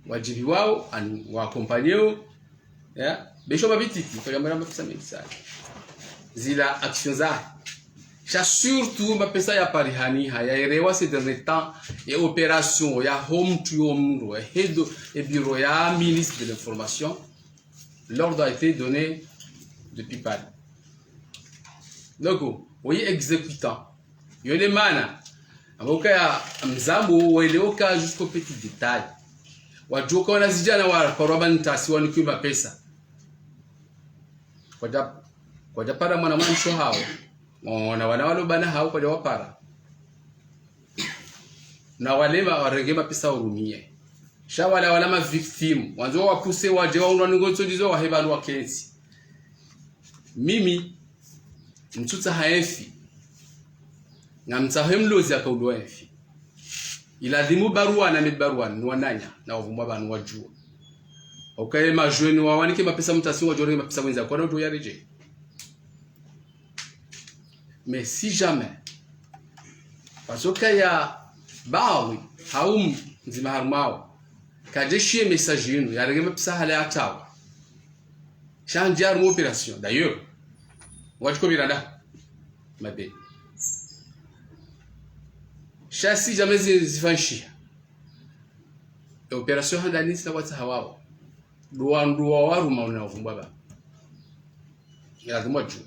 wajibi wao wa kompanyeo ya besho mabititi kwa mwera mapesa mengi zila action za cha surtout mapesa ya parihani haya erewa ces derniers temps et opération ya home to home et bureau ya ministre de l'information l'ordre a été donné depuis pas donc voyez exécutant yole mana aboka ya mzambo waeleoka jusqu'au petit détail wajoka wanazijana wa parabantasi wanikiwa mapesa kwa japara mwana msho hao wana walo bana hao kwa wapara na walema warengema pesa urumie sha wala ma victim wanzo wapuse waje waundwa ngozo dizo wahebanu wa kensi mimi mtuta haefi na mtahemlozi akaudwa efi iladhimu barua na mibarua ni wananya na wavumwa banu wajua okaye majweni wawanike mapesa mtasi wajore mapesa wenza kwa ndo yarije. Mais si jamais, parce qu'il y a baoui, haoum, nzima harmao, kajeshi message yenu, ya regema pisa hale atawa. Change ya opération. D'ailleurs, wajiko birada, mabe. Chassi jamais zifanshi. Opération handani sina wata hawao. Duwa waru mauna wafumbwa ba. Ya lazima juu.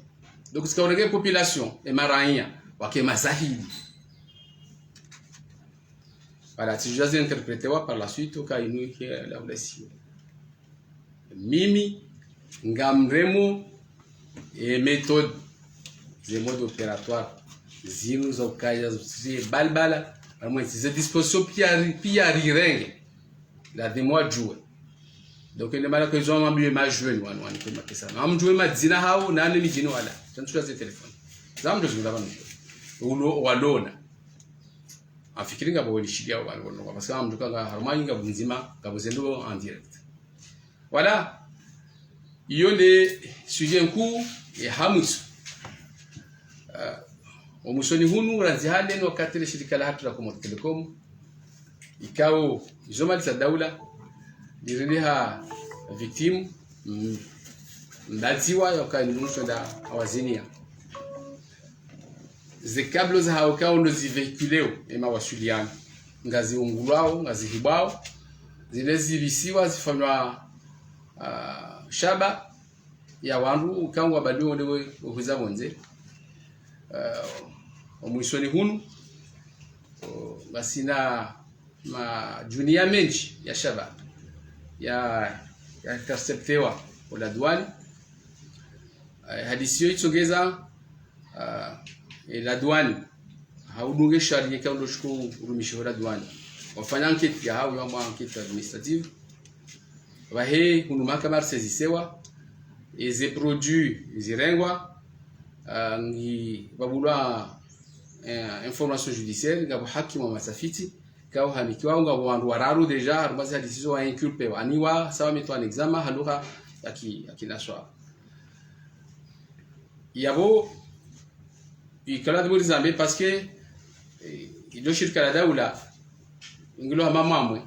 Donc, ce qu'on regarde population et maraïa, wake mazahidi. Voilà, si je vais interpréter par la suite, au cas où il y a la blessure. Mimi, ngamremo et méthode, des modes opératoires, zinus au cas où balbala, à moins ces dispositions piari règne, la démois jouer. Donc il mala ko zoma mbiye ma jeune wan ko makisa am jouer ma dina hawo na ni jino wala tan tuwa ze telephone zam do zula ban ulo walona afikiri ngabo lishidia wala wono parce que am duka ga harmani ngabo nzima ngabo zendo en direct voilà yonde sujet nku e hamus omusoni hunu ranzi hande no katile shirika la hatu la Comores Telecom ikao izomali za daula diriha victime ndaziwa yokanusho da awazinia ze câbles za hauka ndo zivehiculeo ema wasuliana ngazi ungulao ngazi hibao zile zibisiwa zifanywa shaba ya wandu ukangwa badu ndewe uhuza bonze omwisoni hunu basina ma junia menchi ya shaba ya interceptewa wala douane hadisi hiyo itogeza la douane haudunge sharia kwa ndo shiko urumisho la douane wafanya enquête ya hao ya enquête administrative bahe hunuma kamar sezisewa eze produits zirengwa ngi babula information judiciaire ngabo hakimu wa masafiti kao hanikiwa ngabo wandu wararu deja harumazi hadisizo wa inculpe aniwa sawa metwa en examen haluka akinaswa yabo ikala de zambe parce que ido shirika la daula ngilo mamamwe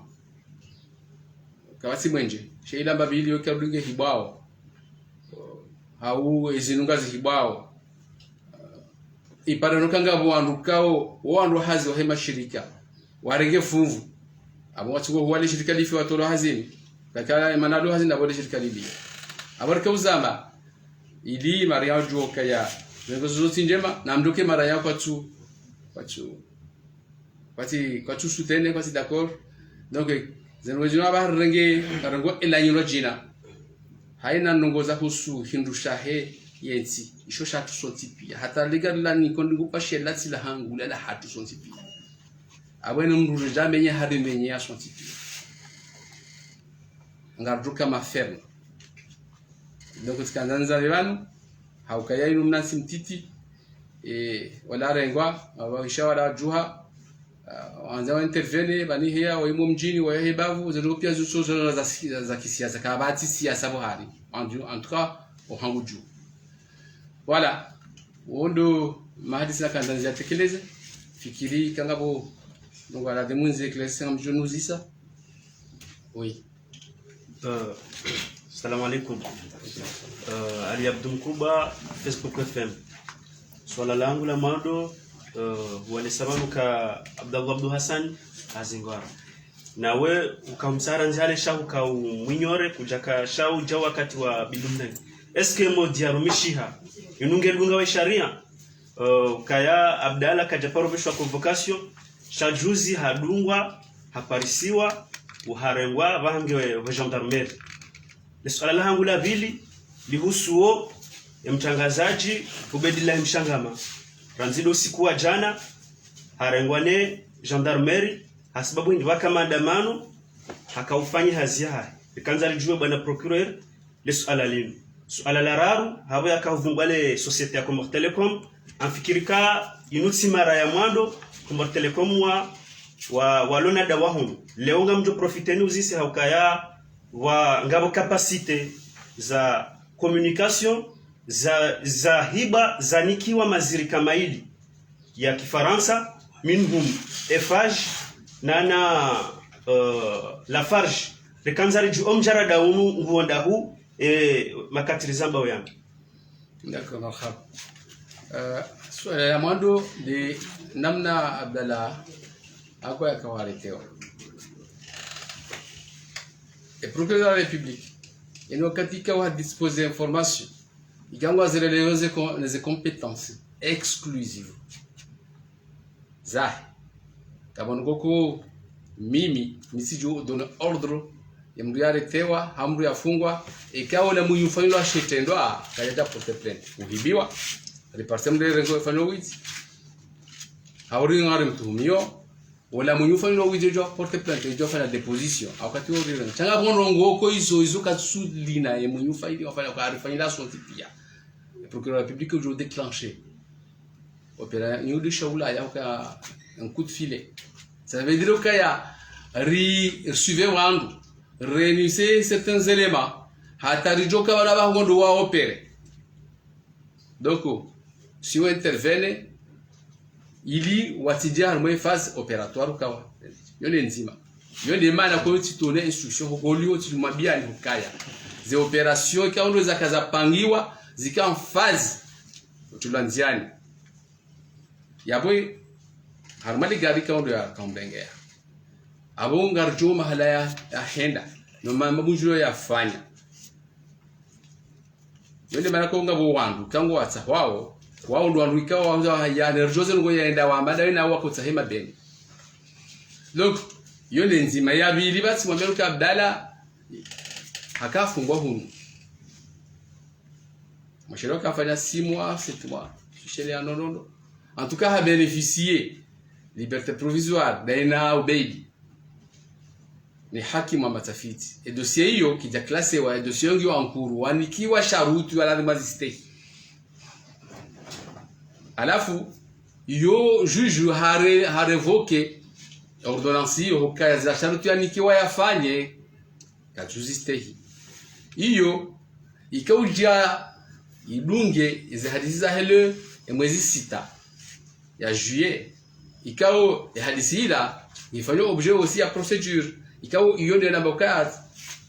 kawasi mwenje sheila babili yokarudinge hibao au ezinunga zihibao iparano kanga wandu kao wandu hazi wa hema shirika warenge fuvu abo watugo wale shirika lifi watolo hazini kakala manalo hazini abo shirika libi abarka uzama ili maria joka ya ngo zote njema na mdoke mara yako kwatu sutene kwasi d'accord donc zenojina ba renge karango elanyo jina haina nongoza kusu hindusha he yensi isho shatu sontipi hata ligala ni kondingu pashela tsila hangula la hatu sontipi abone mruje jamenye hadi menye ya sontipi ngarduka maferme donc tkandanza levano haukaya inu mnasi mtiti wala rengwa waisha wala juha wanza intervene bani hea waimo mjini wa hebavu zero pia zuso za kisiasa kabati siasa bohari en tout cas au hanguju voilà wondo mahadisi na kandanza tekeleze fikiri kangabo donc voilà demunze classe mjonuzisa oui Assalamu alaikum. Ali Abdul Kuba, Facebook FM. Swala langu la mado wale sababu ka Abdullah Abdul Hassan azingwara. Nawe ukamsara nzale shahu ka mwinyore kujaka shahu ja wakati wa bidumna. Eske mo diarumishiha. Yununge lunga wa sharia. Kaya Abdalla kajaparobishwa convocation. Shajuzi hadungwa, haparisiwa, uharengwa bahange wa gendarmerie. Swala langu la pili lihusu mtangazaji Ubedillah Mshangama. Ranzido usiku wa jana harengwane gendarmerie sababu ndiwa kama maandamano hakaufanya hazia. Ikanza lijue bwana procureur le swala lino. Swala la raru habo yakavumbale societe ya Comor Telecom amfikirika inuti mara ya mwando Comor Telecom wa lona da wahunu. Leonga mjo profiteni uzisi haukaya wa ngabo capacité za communication za hiba za nikiwa mazirika maili ya Kifaransa minhum Eiffage nana Lafarge rekanzari ju omjara daunu nguonda hu makatirizamba yangu. D'accord, marhab. Swala ya mwando de namna Abdallah ako yakawaletewa. Le procureur de la République, il nous a disposé d'informations. Il a les compétences exclusives. Zah, kabonoko mimi nisijo donne ordre ya mdu yaretewa hamru yafungwa ikawa na muyufanywa shetendwa kaja porte plainte uhibiwa repartem de rengo fanyo wizi hauri ngari mtumio wala muyufanywa wizi jo porte plainte jo fanya deposition wakati wo riranga changa bonrongo ko izo katsulina ye muyufanywa wafanya kwa arifanya la son tipia le procureur de la République aujourd'hui déclenché opéra nyudi shaula ya ka un coup de filet. Ça veut dire qu'il y a suivez wandu réunissez certains éléments hatarijo ka wala ba ngondo wa opérer. Donc si on intervient ili watijia harmo phase opératoire kawa yone nzima yone mana ko titone instruction ko liyo tilumabia ni kaya ze opération ka ndo zakaza pangiwa zika en phase tulanziani yaboy harmali gari kaundo ya kambengea abo ngarjo mahala ya henda no mabujuro ya fanya yone mara ko ngabo wandu kango watsa wao ndo wandu ikawa ya nerjoze ngo yaenda wa madawe na wako tsahema beni donc yone nzima ya bili basi mwameruka Abdalla hakafungwa hunu mashiro kafanya 6 mois 7 mois chez les non en tout cas a bénéficié liberté provisoire daina ubeidi ni hakimu wa matafiti dossier hiyo kija klase wa dossier yangu wa nkuru wanikiwa sharuti wala lazima zistay alafu yo juge ha revoke ordonnance hiyo kaza sharuti wanikiwa yafanye kajuzistay hiyo ikauja idunge izi hadithi za hele mwezi 6 ya juillet ikao hadithi ila ifanywe objet aussi ya procédure ikao iyo ndio namba kazi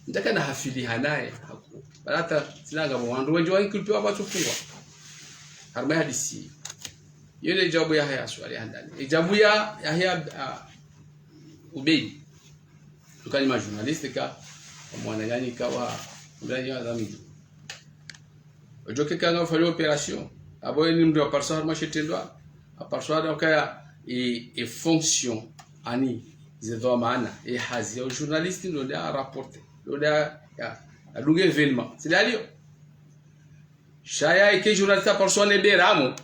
ndaka na hafili hanaye hapo barata sinanga mwandu wengi wakikulpiwa watu fungwa harma hadithi yele jawabu ya haya swali handani jawabu ya haya ubei tukani ma journaliste ka mwana gani kawa ndani ya zamiji ojoke kanga fanya opération abo ni mdo parso harma shetendwa parso da kaya et fonction ani zedo maana et hazi au journaliste ndo da rapporter ndo da ya adunge événement c'est dalio shaya ike journaliste parso ne beramo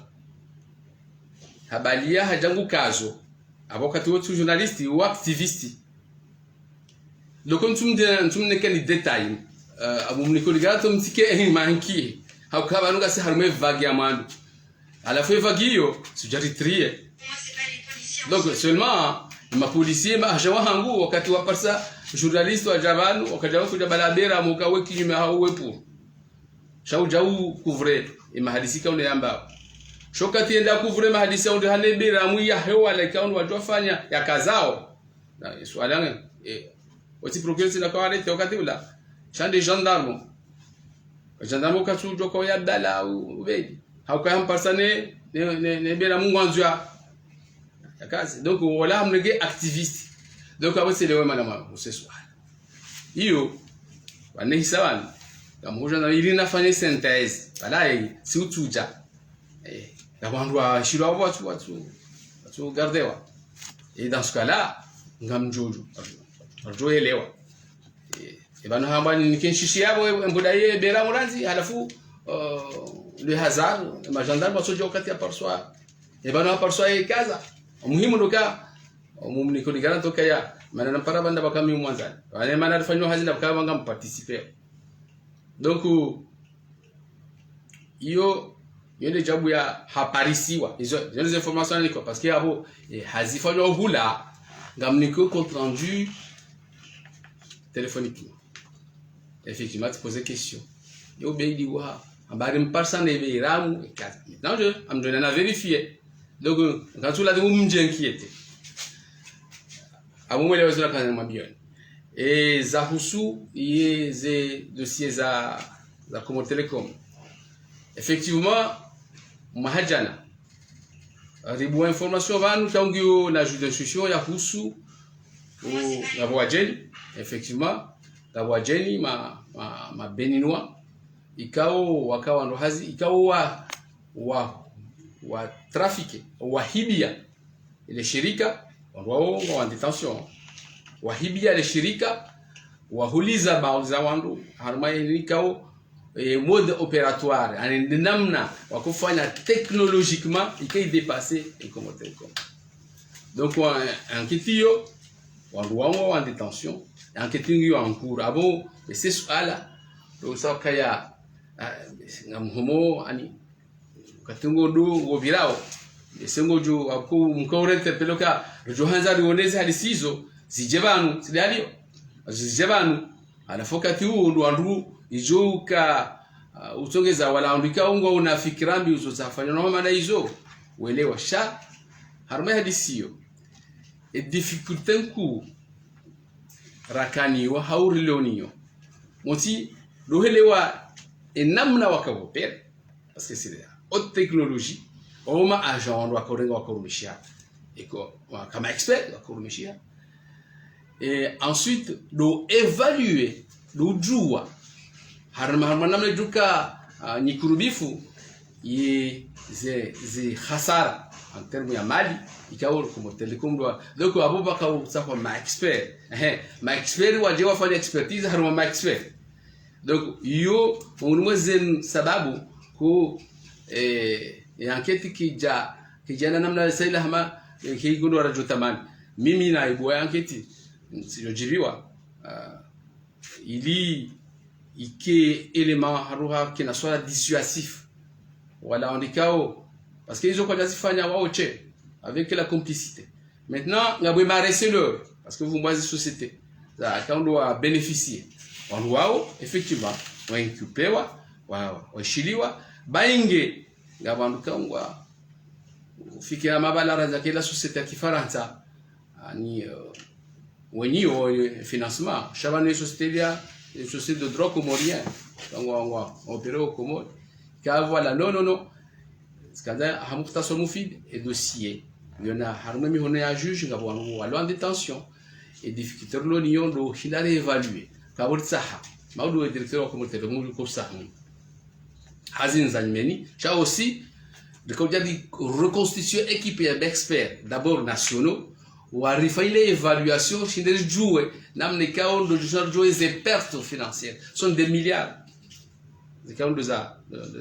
habalia hajangu kazo abokati wotu journaliste ou activiste donc tumne kani détail abumniko ligato mtike manki hakaba nuga se harume vague ya mandu alafu vague hiyo sijari trie donc seulement ma policier ma hajawa hangu wakati wa parsa journaliste wa javanu wakajawa kuja balabera mukawe kinyume hawepo shaujau couvrir imahadisika une yamba shokati enda couvrir mahadisi onde hanebera mu ya hewa la kaunu watu wafanya ya kazao na swala oti procureur la kwa arrêté wakati ula chande gendarme kasujo kwa ya dala ubedi haukaya mparsane ne bera mungu anzua ya kazi donc wala mnege activiste donc abo c'est le wema na mama ce soir hiyo wanehisa kama hoja na ili nafanya synthèse wala si utuja la bandu wa shiro watu gardewa et dans ce cas là ngamjojo arjo elewa bana hamba ni kinshishi yabo mbudaye bera muranzi halafu le hasard ma gendarme basojo wakati ya parsoir bana parsoir kaza muhimu ndoka mumniko ligana toka ya manana para banda bakami mwanzani wale mana alifanywa hazi na bakaba ngam participer donc iyo yende jabu ya haparisiwa hizo informations niko parce que abo hazifanywa hula ngamniko compte rendu téléphoniquement effectivement tu poses question yo beidi wa habari mparsa ne beiramu kaza non je am donné à vérifier donc quand tu l'as dit mje inquiété abumwele wazula kana mabioni za husu yeze dossier za Comore Telecom effectivement mahajana ribu information vanu tangu na juge d'instruction ya husu na wajeni effectivement la wajeni ma beninois ikao wakawa ndo hazi ikao wa trafike wahibia ile shirika wao wa detention wahibia ile shirika wahuliza bauza wandu harmainikao mode opératoire ani namna wakufanya technologiquement ikai dépasser et Comore Telecom donc enquêtio wandu wao wa detention enquêtingi en cours abo c'est swala do sakaya ngamhomo ani katungo do ngovirao esengo jo ako mkaurete peloka johanza rioneze halisizo zijebanu sidalio zijebanu anafokati huo ndo andu ijoka utongeza wala andika ungo una fikirambi uzozafanya na maana hizo uelewa sha harma hadisio et difficulté ku rakani wa haurilonio moti dohelewa enamna wakawopere parce que c'est haute technologie oma agent wa korenga wa korumishia eko kama expert wa korumishia et ensuite do évaluer do jua harma namna juka nyikurubifu ye ze hasara en termes ya mali ikawa comme telecom donc abubaka usako ma expert ma expert waje wafanya expertise haruma ma expert donc yo unumwezen sababu ku enquête kijana namna saila hama kigondo rajo tamani mimi na ibo enquête sijojiriwa ili ike élément haruha kina swala dissuasif wala ondikao parce qu'ils ont déjà fait avec la complicité. Maintenant, on va m'arrêter le parce que vous moi des sociétés, quand on doit bénéficier, on doit effectivement on incuper on chiliwa bainge ngabanduka ngwa ufikia mabala za kila société kifaransa ni wenio financement chabane société les sociétés de droit comorien ngwa opérer au Comore car voilà non skanda hamuktaso mufid et dossier il y en a harmami honé à juge ngabo walo en détention et difficulté l'union do hilare évaluer kabul saha maudu directeur comme te mu ko saha hazin zanmeni cha aussi de comme dit reconstituer équipée d'experts d'abord nationaux ou arriver l'évaluation chez des joueurs namne kaon de joueurs et pertes financières sont des milliards des kaon de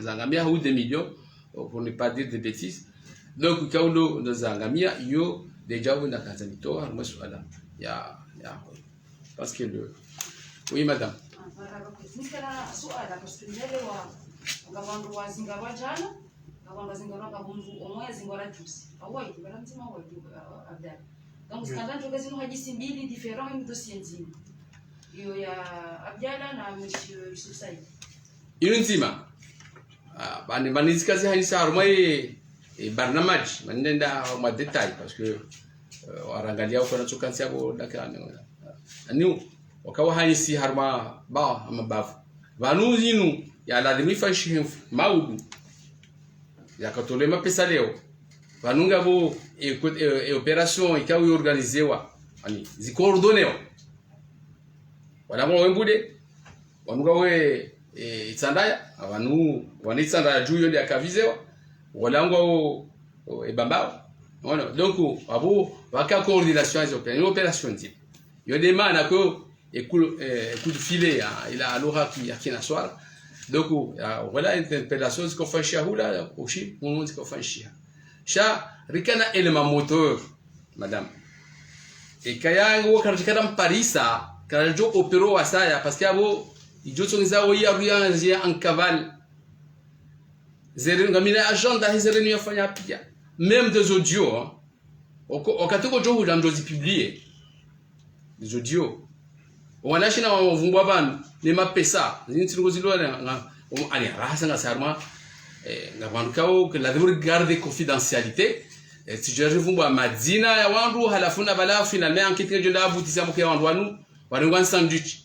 zangamia ou des millions pour ne pas dire des bêtises. Donc, quand on a zangamia, yo déjà on a kazanito, moi je suis là. Ya, parce que le, oui madame. Donc, skandal jogazino hadisi mbili différents im dossier nzima. Iyo ya Abdiala na monsieur Yusuf Said. Iyo nzima. Bani kazi hanisa harumai barnamaj manenda ma détail parce que warangalia uko na chokansi yako dakani ani wakawa hanisi harma ba amabavu vanu zinu ya lazima ifashi maudu yakatolema pesa leo vanunga bo opération ikawa organizewa ani zikoordonewa wala mo wembude wanuga we itsandaya abantu wanitsandaya juu yonde akavizewa walango ebamba voilà donc abo waka coordination des opérations type yo demande que coup de filet il a alors qui akina swala donc voilà interpellation ce qu'on fait chez hula aussi on dit qu'on fait chez cha rikana élément moteur madame et kaya ngo katika parisa kana jo opéro asaya parce que abo ijotsongiza oya en cavale ngamina agenda hizereni yafanya pia même des audios wakatoko jo huja ndo zipublier des audios wanashina wavumbwa bana ni mapesa zinitsingo zilwana ani rasa nga sarma ngabandukao que la devrait garder confidentialité si je revumbwa madina ya wandu halafuna bala finalement enquête jo da abutisa mke wandu wanu wanengwan sandwich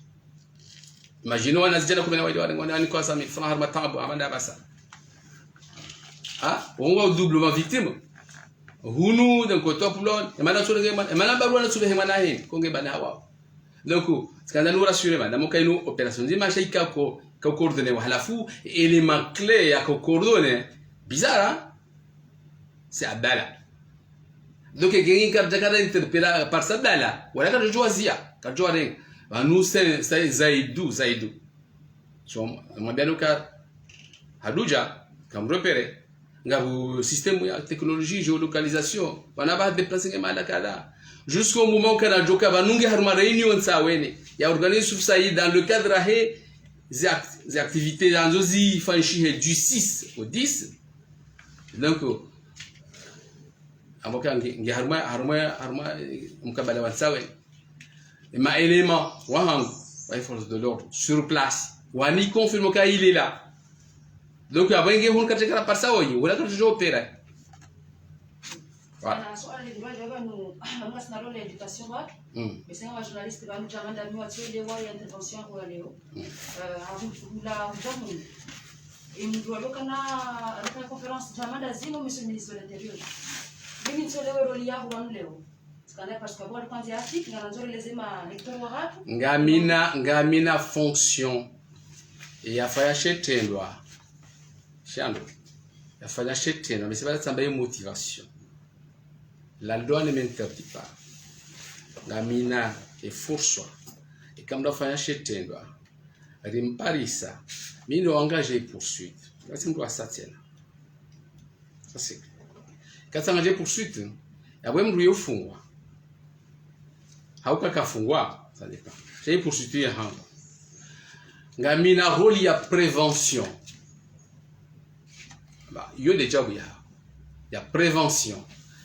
imagine wana zijana kumena wadi wanengwan kwa sami fana harma tabu amanda basa on va doublement victime hunu donc top lon e mana sura ngema e mana baru na sura hemana hin ko nge bana hawa donc skanda nous rassurer madame mo kayno opération zima shaika ko coordonner wa halafu élément clé ya ko coordonner bizarre c'est Abdallah donc gengi ka jakara interpella par Abdallah wala ka joazia ka joare nous c'est Zaidou so mo biano ka Haduja comme repérer ngabu système ya technologie géolocalisation wanaba déplacer ngema kala jusqu'au moment que la joka vanungi harma réunion tsawene ya organisme Saïd dans le cadre des activités dans zozi fanchi du 6 au 10 donc amoka ngi harma mkabala wa tsawene ma élément wahang wa force de l'ordre sur place wani confirme qu'il est là. Donc avant que vous ne cachiez pas ça hoje, wala que je opère. Voilà. Swala lingwa jaga no ngas na role education wa. Mais c'est un journaliste qui va nous demander à nous attirer wa intervention kwa leo. La jamu. Et nous doit lokana la conférence jamanda zino monsieur le ministre de l'Intérieur. Mimi nitolewe role yako wa leo. Sikana parce que kwa kwanza article na nzuri lazima lecteur wa watu. Ngamina fonction yafanya shetendwa shando yafanya shetendwa mais c'est pas ça motivation la loi ne m'interdit pas. Ngamina et forçois. Et comme la fin chetendwa, rimparisa, mino engagé poursuite. Là c'est moi ça tient. Ça c'est. Quand ça engagé poursuite, ya bwe mru yofungwa. Hauka kafungwa, ça dépend. J'ai poursuite ya hango. Ngamina rôle ya prévention. Bah, yo déjà oui ya prévention.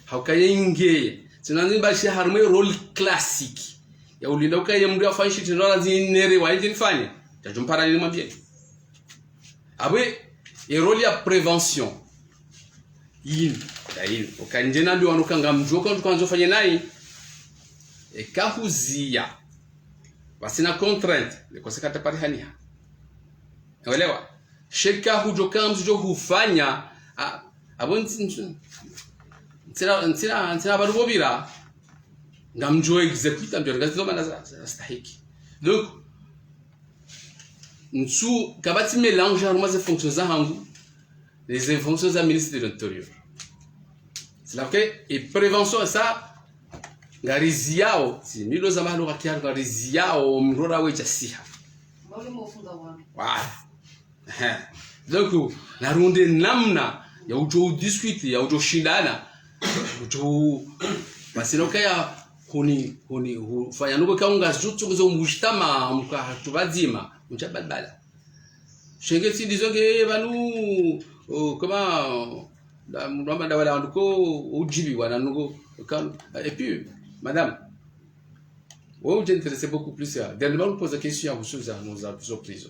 Hauka yengeye. Tunanzi bashi harme rôle classique. Ya ulinda ukaye mndu afanshi tinola zinere wa nje nifanye. Tajumpara ni mwambie. Abe e rôle ya prévention. Yin, dayin. Ukanjena ndio wanukanga mjoka tukanzo fanye nayi. E kahuzia. Basi na contrainte, le kosekata pari hania. Unaelewa? Shirika hujoka mjo hufanya abonzi ntsira barubobira ngamjo execute amjo ngazo mana stahiki. Donc nsu kabati mélange haruma ze fonctions za hangu les fonctions za ministre de l'Intérieur. C'est là que et prévention ça ngariziao si milo za mahalo kakia ngariziao mrora wecha siha. Wale mfunga wangu. Voilà. Donc la ronde namna ya ujo discuter ya ujo shindana ujo basino kaya huni fanya nuko kaunga jutsu kuzo mujtama mka hatubazima mchabadala shengeti dizonge banu comment la mramba dawala nduko ujibi wana nuko et puis madame vous vous intéressez beaucoup plus à dernièrement vous posez la question à vous choses à nos surprises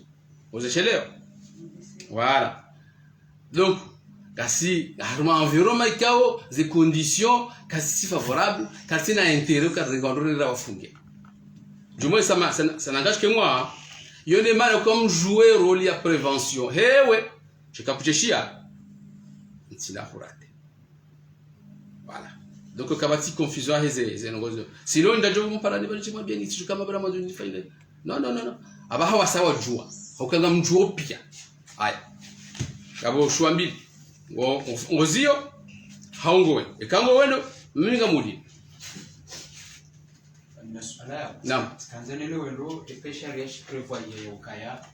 vous êtes chez eux voilà donc kasi harma environnement ikao des conditions kasi favorables kasi na intérêt ka regardons la wafunge du moins ça n'engage que moi yone mal comme jouer rôle ya prévention hewe chikapucheshia ntina kurate voilà donc kabati confusion heze ngozo sinon ndajo mpara ni chimwa bien ichi kama bara mazo ni faile non aba hawa sawa jua ukanga mjuo pia aya kabo shwambi ngozio haongowe ekango wendo minga mudi naam Tanzania leo epesha riashi prevoye ukaya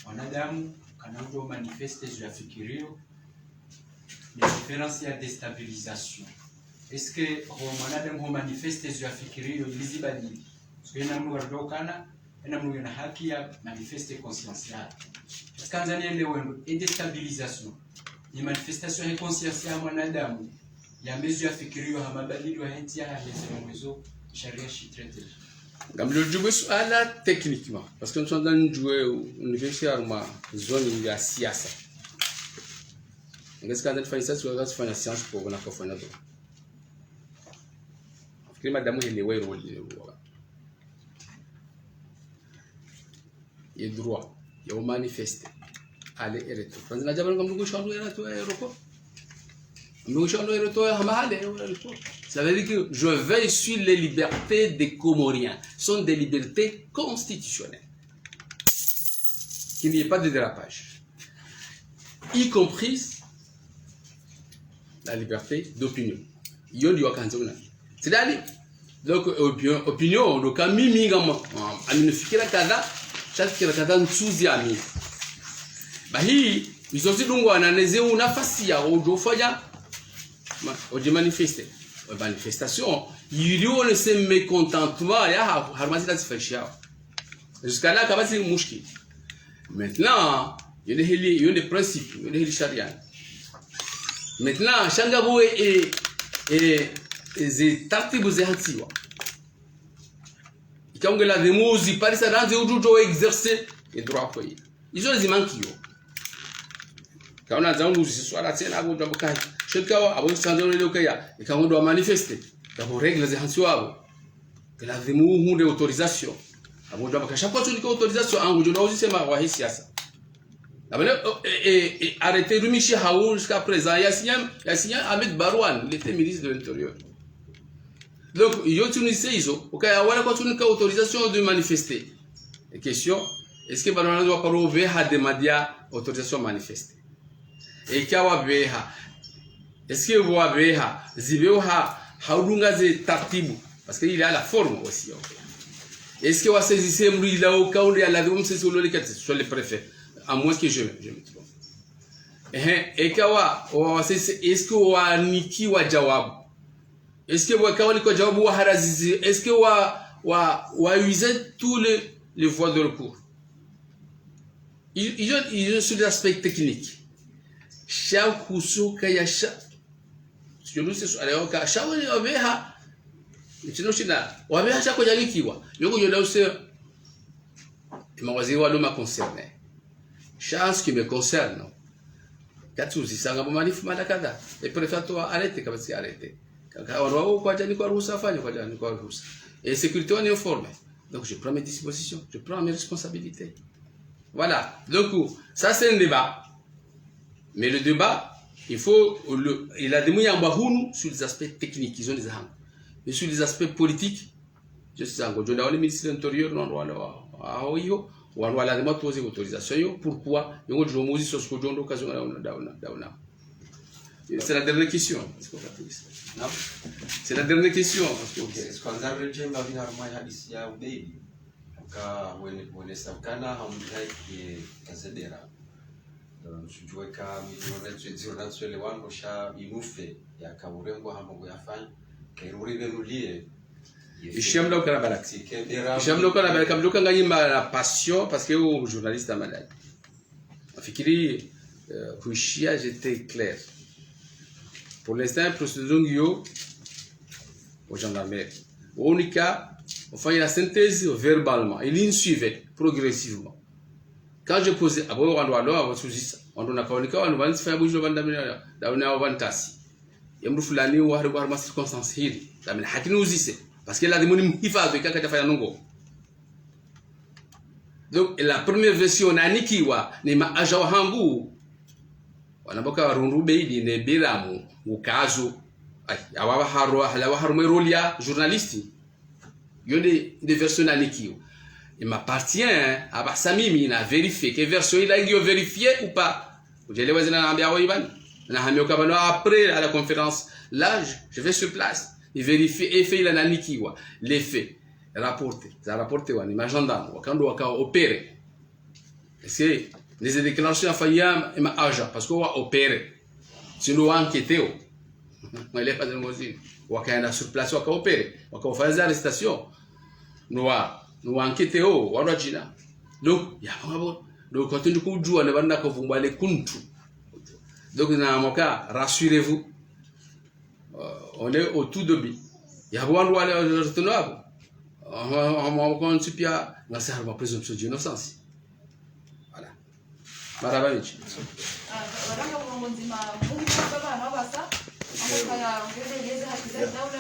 wanadamu kanango manifeste zu yafikirio les différences ya déstabilisation. Est-ce que mwanadamu ho manifeste zu yafikirio ilizibadili sio mnu wardokana mnu yana haki ya manifeste consciential. Tanzania leo et déstabilisation ni manifestation ya consciential mwanadamu ya mezu yafikirio hamabadili wa henti ya lezo sharia shitrete. Ngamlo jouer swala techniquement parce que nous sommes dans une jouer université arma zone ya siasa. Ngesi kanda tufanya sasa tukafanya science pour na kufanya do. Fikiri madamu elewe role le droit ya manifester aller et retour. Quand na jabana ngamlo shando ya to aéroport. Nous shando ya to hamahale retour. Ça veut dire que je veille sur les libertés des Comoriens. Ce sont des libertés constitutionnelles. Qu'il n'y ait pas de dérapage. Y compris la liberté d'opinion. C'est-à-dire, donc, opinion, donc, fikira kada, chaque kada nsuzi ami. Bahi, ils ont dit donc, on a une nafasi ya ujofanya, oje manifester. Manifestation, il y a le mécontentement, il y a harmasi la tifashia. Jusqu'à là, kabasi mouchki. Maintenant, il y a des principes, il y a des charia. Maintenant, Shangabo et tartibu zehatiwa. Ikango la demozi parisa ranze ujujo exercer les droits pour ils ont les manquio. Quand on a zangu swala tena abo ndabukai. Shikawa abo sanzoni leo kaya ikango ndo manifester. Kabo règles zehatiwa. Que la demo hunde autorisation. Abo ndo bakasha kwa tuliko autorisation angu ndo uzisema wa siasa. Et arrêté Rumichi Haoul jusqu'à présent. Yassine Ahmed Barouane, il était ministre de l'Intérieur. Donc, il y a Tunisia, il y a une autorisation de manifester. La question, est-ce que Barouane doit pas ouvrir à demander autorisation de manifester? Et qu'il y a est-ce que vous avez haudunga ze tartibu parce qu'il a la forme aussi. Est-ce que vous saisissez là au cas où il y a la demande c'est le cas sur les préfets à moins que je me trompe. Et kawa est-ce que wa niki wa jawabu est-ce que wa kawa liko jawabu wa harazizi est-ce que wa user tous les voies de recours. Ils ont sur l'aspect technique. Chaque kusu kaya je nous sais alors ka shauri obeha nchinoshina wabeha chako jalikiwa yoko yola use mawaziri walo ma concerné chance qui me concerne katsuzi sanga bomanifu madakada et préfère toi arrêter comme si arrêter kaka wao kwa jani kwa ruhusa fanya kwa jani kwa ruhusa et sécurité on est informé donc je prends mes dispositions je prends mes responsabilités voilà donc ça c'est un débat mais le débat il faut il a des moyens sur les aspects techniques ils ont des armes mais sur les aspects politiques je sais encore je le ministre de l'intérieur non wala aoyo wala lazima tuoze autorisation yo pourquoi yongo jomozi sur ce que jondo occasion dauna c'est la dernière question non c'est la dernière question est-ce qu'on a rejé ma vie harmonie hadisi ya ubebi ka wene sakana hamdai kazedera tujueka milioni zile wangu sha inufe ya kaurengo hamongo yafanya kairuri benulie Ishamla ukana balak. Ishamla ukana balak mluka ngani la passion parce que au journaliste malade. Fikiri kuishia j'étais clair. Pour l'instant procédure yo au gendarmerie. Onika on fait la synthèse verbalement, il in suivait progressivement. Quand je posais abo wando abo suzisa wando nakaonika wando banzi fanya bujo bandamina dauna wantasi. Yamdu fulani wa har ma circonstance hili. Damina hakini uzise. Parce que la démonie hifadhi kaka tafanya nongo. Donc la première version na nikiwa ni maaja wa hangu wanaboka warundu beidi ne biramu ukazo awawa haro hala haro rolia journaliste yode de version na nikiwa il m'appartient à Basamimi na vérifier que version il a vérifié ou pas. Vous allez voir na ambia Ivan na hamioka bano après à la conférence là je vais sur place. Il vérifie et fait la nanikiwa les faits rapportés ça rapporté wa ni gendarme wakando waka opérer c'est les déclarations fayam et ma agent parce que wa opérer sinon enquêter on est pas dans le wakaenda sur place waka opérer waka faire arrestation no enquêter wa jina donc ya ngabo donc quand tu kujua ne banda ko vumbale kuntu donc na moka rassurez-vous. On est au tout début. Il y a beaucoup de gens on ne sait pas si on a présomption d'innocence. Voilà. Madame